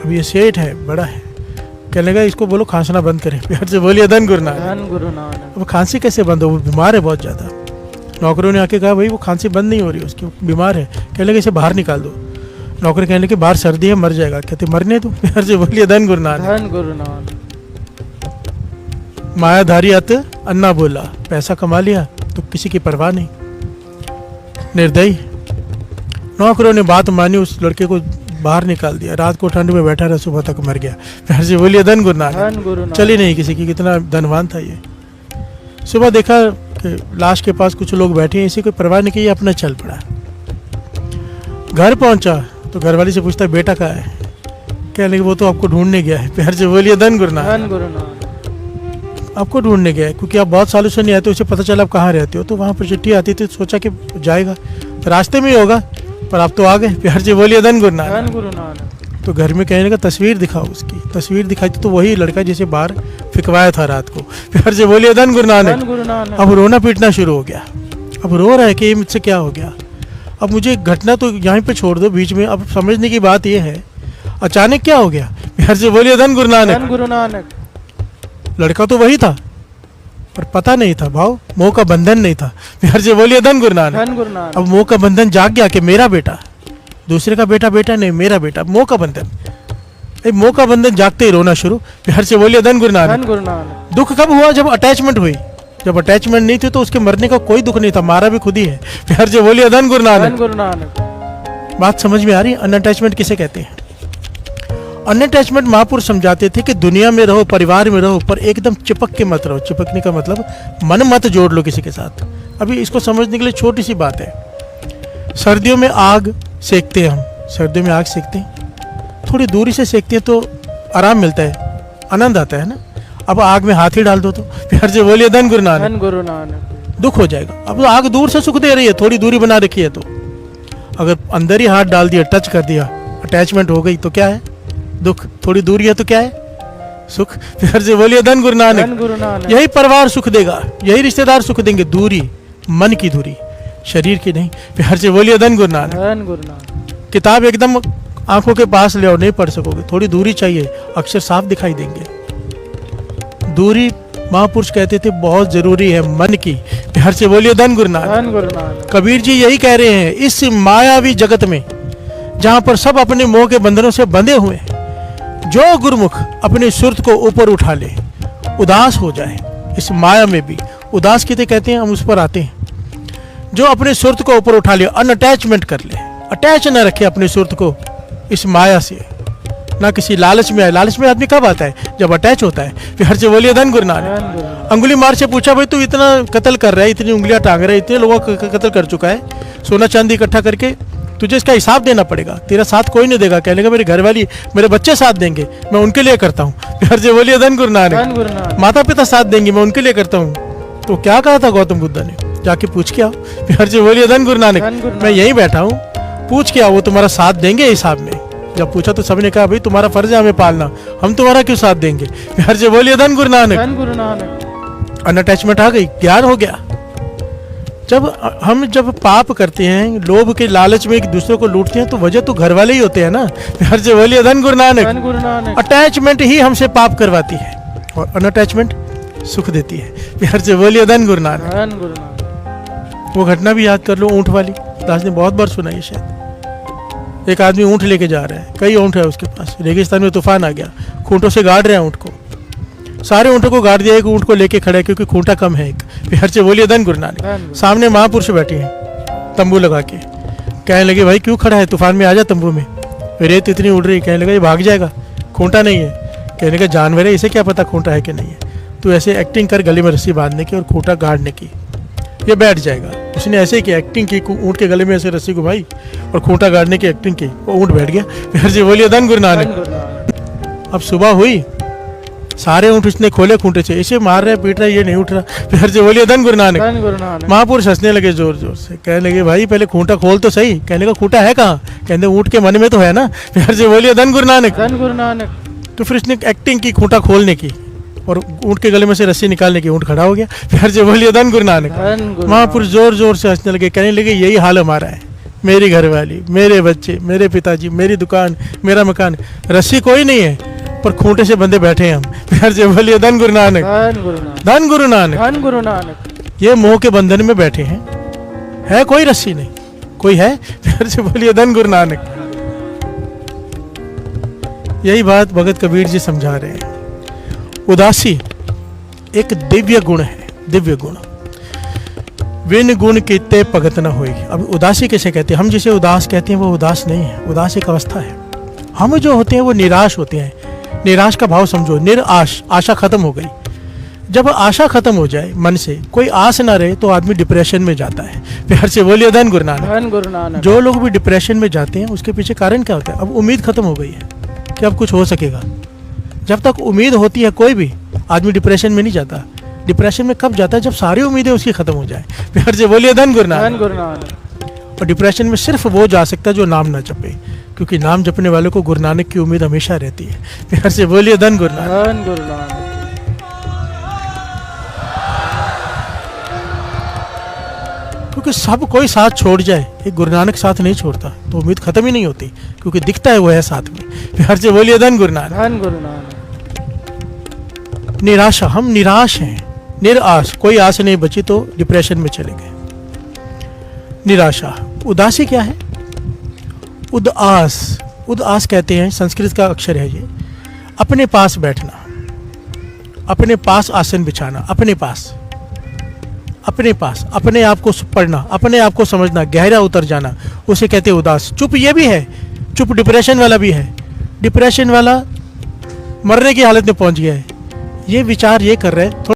अब ये सेठ है, बड़ा है, कहने लगा इसको बोलो खांसना बंद करे। प्यार से बोलिए धन गुरु नानक। धन गुरु नानक। अब खांसी कैसे बंद हो, वो बीमार है बहुत ज़्यादा। नौकरों ने आके कहा भाई वो खांसी बंद नहीं हो रही उसकी, बीमार है। कहने लगे इसे बाहर निकाल दो। नौकर कहने लगे बाहर सर्दी है, मर जाएगा। कहते मरने दो। प्यार से बोलिए धन गुरु नानक। धन गुरु नानक। मायाधारी अत अन्ना बोला, पैसा कमा लिया तो किसी की परवाह नहीं, निर्दयी। नौकरों ने बात मानी, उस लड़के को बाहर निकाल दिया। रात को ठंड में बैठा रहा, सुबह तक मर गया। प्यार से बोलिए धन गुरु नानक। चली नहीं किसी की, कितना धनवान था ये। सुबह देखा कि लाश के पास कुछ लोग बैठे हैं, इसी को परवाह नहीं की, अपना चल पड़ा। घर पहुंचा तो घरवाली से पूछता बेटा कहाँ है। कहने लगे वो तो आपको ढूंढने गया है। प्यार से बोलिए धन गुरु नानक। धन गुरु नानक। आपको ढूंढने गया है क्योंकि आप बहुत सालों से नहीं आते, उसे पता चला आप कहाँ रहते हो, तो वहाँ पर चिट्ठी आती थी, सोचा कि जाएगा तो रास्ते में ही होगा, पर आप तो आ गए। प्यार से बोलिए धन गुरु नानक। धन गुरु नानक। तो घर में कहने लगा तस्वीर दिखाओ उसकी। तस्वीर दिखाई तो वही लड़का जिसे बाहर फिकवाया था रात को। प्यार से बोलिए धन गुरु नानक। धन गुरु नानक। अब रोना पीटना शुरू हो गया। अब रो रहा है कि ये मुझसे क्या हो गया। अब मुझे घटना तो यहाँ पे छोड़ दो बीच में, अब समझने की बात ये है अचानक क्या हो गया। प्यार से बोलिए धन गुरु नानक। धन गुरु नानक। लड़का तो वही था पर पता नहीं था भाव, मोह का बंधन नहीं था। प्यार से बोलिए धन गुरु नानक। धन गुरु नानक। अब मोह का बंधन जाग गया कि मेरा बेटा, दूसरे का बेटा बेटा नहीं, मेरा बेटा। मोह का बंधन, मोह का बंधन जागते ही रोना शुरू। प्यार से बोलिए धन गुरु नानक। धन गुरु नानक। दुख कब हुआ, जब अटैचमेंट हुई। जब अटैचमेंट नहीं थी तो उसके मरने का कोई दुख नहीं था, मारा भी खुद ही है। प्यार से बोलिए धन गुरु नानक। धन गुरु नानक। बात समझ में आ रही है। अनअटैचमेंट किसे कहते हैं। अनअटैचमेंट महापुरुष समझाते थे कि दुनिया में रहो, परिवार में रहो, पर एकदम चिपक के मत रहो। चिपकने का मतलब मन मत जोड़ लो किसी के साथ। अभी इसको समझने के लिए छोटी सी बात है। सर्दियों में आग सेकते हैं हम, सर्दियों में आग सेकते हैं, थोड़ी दूरी से सेकते हैं तो आराम मिलता है, आनंद आता है ना। अब आग में हाथ ही डाल दो तो। प्यार से बोलिए धन गुरु नानक। धन गुरु नानक। दुख हो जाएगा। अब आग दूर से सुख दे रही है, थोड़ी दूरी बना रखी है, तो अगर अंदर ही हाथ डाल दिया, टच कर दिया, अटैचमेंट हो गई तो क्या है, दुख। थोड़ी दूरी है तो क्या है, सुख। प्यार से बोलिए धन गुरु नानक। धन गुरु नानक। यही परिवार सुख देगा, यही रिश्तेदार सुख देंगे। दूरी मन की दूरी, शरीर की नहीं। प्यार से बोलिए धन गुरु नानक। धन गुरु नानक। किताब एकदम आंखों के पास ले आओ, नहीं पढ़ सकोगे, थोड़ी दूरी चाहिए, अक्षर साफ दिखाई देंगे। दूरी महापुरुष कहते थे बहुत जरूरी है मन की। प्यार से बोलिए धन गुरु नानक। धन गुरु नानक। कबीर जी यही कह रहे हैं, इस मायावी जगत में जहां पर सब अपने मोह के बंधनों से बंधे हुए हैं, जो गुरुमुख अपने सुरत को ऊपर उठा ले, उदास हो जाए। इस माया में भी उदास किसे कहते हैं, हम उस पर आते हैं। जो अपने सुरत को ऊपर उठा ले, अनअटैचमेंट कर ले। अटैच ना रखे अपनी सूरत को इस माया से, ना किसी लालच में आए। लालच में आदमी कब आता है? जब अटैच होता है। फिर हर से बोलिए धन गुरु नानक। धन गुरु नानक। अंगुली मार से पूछा, भाई तू इतना कत्ल कर रहा है, इतनी उंगलियां टांग रहा है, इतने लोगों का कत्ल कर चुका है, सोना चांदी इकट्ठा करके, तुझे इसका हिसाब देना पड़ेगा। तेरा साथ कोई नहीं देगा। कहने का मेरे घर वाली, मेरे बच्चे साथ देंगे, मैं उनके लिए करता हूँ। हर से बोलिए धन गुरु नानक। धन गुरु नानक। माता पिता साथ देंगे, मैं उनके लिए करता हूँ। तो क्या कहा था गौतम बुद्ध ने? जाके पूछ के आओ। हर से बोलिए धन गुरु नानक। धन गुरु नानक। मैं यहीं बैठा हूँ, पूछ के आओ, वो तुम्हारा साथ देंगे हिसाब में। जब पूछा तो सबने कहा, भाई तुम्हारा फर्ज है हमें पालना, हम तुम्हारा क्यों साथ देंगे। हर से बोलिए धन गुरु नानक। धन गुरु नानक। अनअटैचमेंट आ गई, ज्ञान हो गया। जब पाप करते हैं, लोभ के लालच में एक दूसरे को लूटते हैं, तो वजह तो घर वाले ही होते हैं ना। हर से बोलिए धन गुरु नानक। धन गुरु नानक। अटैचमेंट ही हमसे पाप करवाती है और अनअटैचमेंट सुख देती है। हर से बोलिए धन गुरु नानक। धन गुरु नानक। वो घटना भी याद कर लो, ऊंट वाली। दास ने बहुत बार सुनाई है शायद। एक आदमी ऊंट लेके जा रहा है, कई ऊंट है उसके पास, रेगिस्तान में तूफान आ गया, खूंटों से गाड़ रहे हैं ऊंट को। सारे ऊंटों को गाड़ दिया, एक ऊंट को लेके खड़ा है क्योंकि खूंटा कम है एक। हर से बोलिए धन गुरु नानक। धन गुरु। सामने महापुरुष बैठे हैं तंबू लगा के। कहने लगे, भाई क्यों खड़ा है, तूफान में आ जा तंबू में, रेत इतनी उड़ रही। कहने लगा, ये भाग जाएगा, खूंटा नहीं है। कहने का, जानवर है, इसे क्या पता खूंटा है कि नहीं है। तो ऐसे एक्टिंग कर गले में रस्सी बांधने की और खूंटा गाड़ने की, ये बैठ जाएगा। उसने ऐसे की एक्टिंग की, ऊँट के गले में ऐसे रस्सी घुमाई और खूंटा गाड़ने की एक्टिंग की, वो ऊँट बैठ गया। फिर से बोलिए धन गुरु धन नानक। गुरु नानक। अब सुबह हुई, सारे ऊँट उसने खोले खूंटे से, इसे मार रहे पीट रहा, ये नहीं उठ रहा। फिर से बोलिए धन गुरु नानक। धन गुरु नानक। महापुरुष हंसने लगे जोर जोर से। कहने लगे, भाई पहले खूंटा खोल तो सही। कहने का, खूंटा है कहाँ? कहते ऊँट के मन में तो है ना। फिर से बोलिए धन गुरु नानक। धन गुरु नानक। तो फिर उसने एक्टिंग की खूंटा खोलने की और ऊँट के गले में से रस्सी निकालने की, ऊँट खड़ा हो गया। फिर से बोलिए धन गुरु नानक। धन गुरु महापुरुष जोर जोर से हंसने लगे, कहने लगे, यही हाल हमारा है, मेरी घरवाली, मेरे बच्चे, मेरे पिताजी, मेरी दुकान, मेरा मकान, रस्सी कोई नहीं है पर खूंटे से बंधे बैठे हैं हम। फिर से बोलिए धन गुरु नानक। धन गुरु नानक। धन गुरु नानक। धन गुरु नानक। ये मोह के बंधन में बैठे हैं, है कोई रस्सी नहीं, कोई है? फिर से बोलिए धन गुरु नानक। यही बात भगत कबीर जी समझा रहे हैं। उदासी एक दिव्य गुण है, दिव्य गुण। विन गुण कीते भगत न होई। अब उदासी कैसे कहते हैं? हम जिसे उदास कहते हैं वो उदास नहीं है, उदास एक अवस्था है। हम जो होते हैं वो निराश होते हैं। निराश का भाव समझो, निराश, आशा खत्म हो गई। जब आशा खत्म हो जाए, मन से कोई आस ना रहे, तो आदमी डिप्रेशन में जाता है। प्यार से बोलिए धन गुरु नानक। धन गुरु नानक। जो लोग भी डिप्रेशन में जाते हैं, उसके पीछे कारण क्या होता है? अब उम्मीद खत्म हो गई है कि अब कुछ हो सकेगा। जब तक उम्मीद होती है, कोई भी आदमी डिप्रेशन में नहीं जाता। डिप्रेशन में कब जाता है? जब सारी उम्मीदें उसकी खत्म हो जाए। प्यार से बोलिए धन गुरु धन नानक। गुरु नानक। और डिप्रेशन में सिर्फ वो जा सकता है जो नाम ना जपे, क्योंकि नाम जपने वालों को गुरु नानक की उम्मीद हमेशा रहती है। प्यार से बोलिए धन गुरु नानक। धन गुरु नानक। क्योंकि सब कोई साथ छोड़ जाए, एक गुरु नानक साथ नहीं छोड़ता, तो उम्मीद खत्म ही नहीं होती, क्योंकि दिखता है वो है साथ में। प्यार से बोलिए धन गुरु नानक। धन गुरु नानक। निराशा, हम निराश हैं, निराश, कोई आस नहीं बची तो डिप्रेशन में चले गए। निराशा। उदासी क्या है? उदास, उदास कहते हैं, संस्कृत का अक्षर है ये। अपने पास बैठना, अपने पास आसन बिछाना, अपने पास, अपने पास, अपने आप को पढ़ना, अपने आप को समझना, गहरा उतर जाना, उसे कहते हैं उदास। चुप ये भी है, चुप डिप्रेशन वाला भी है। डिप्रेशन वाला मरने की हालत में पहुंच गया है, ये विचार ये कर रहे हैं।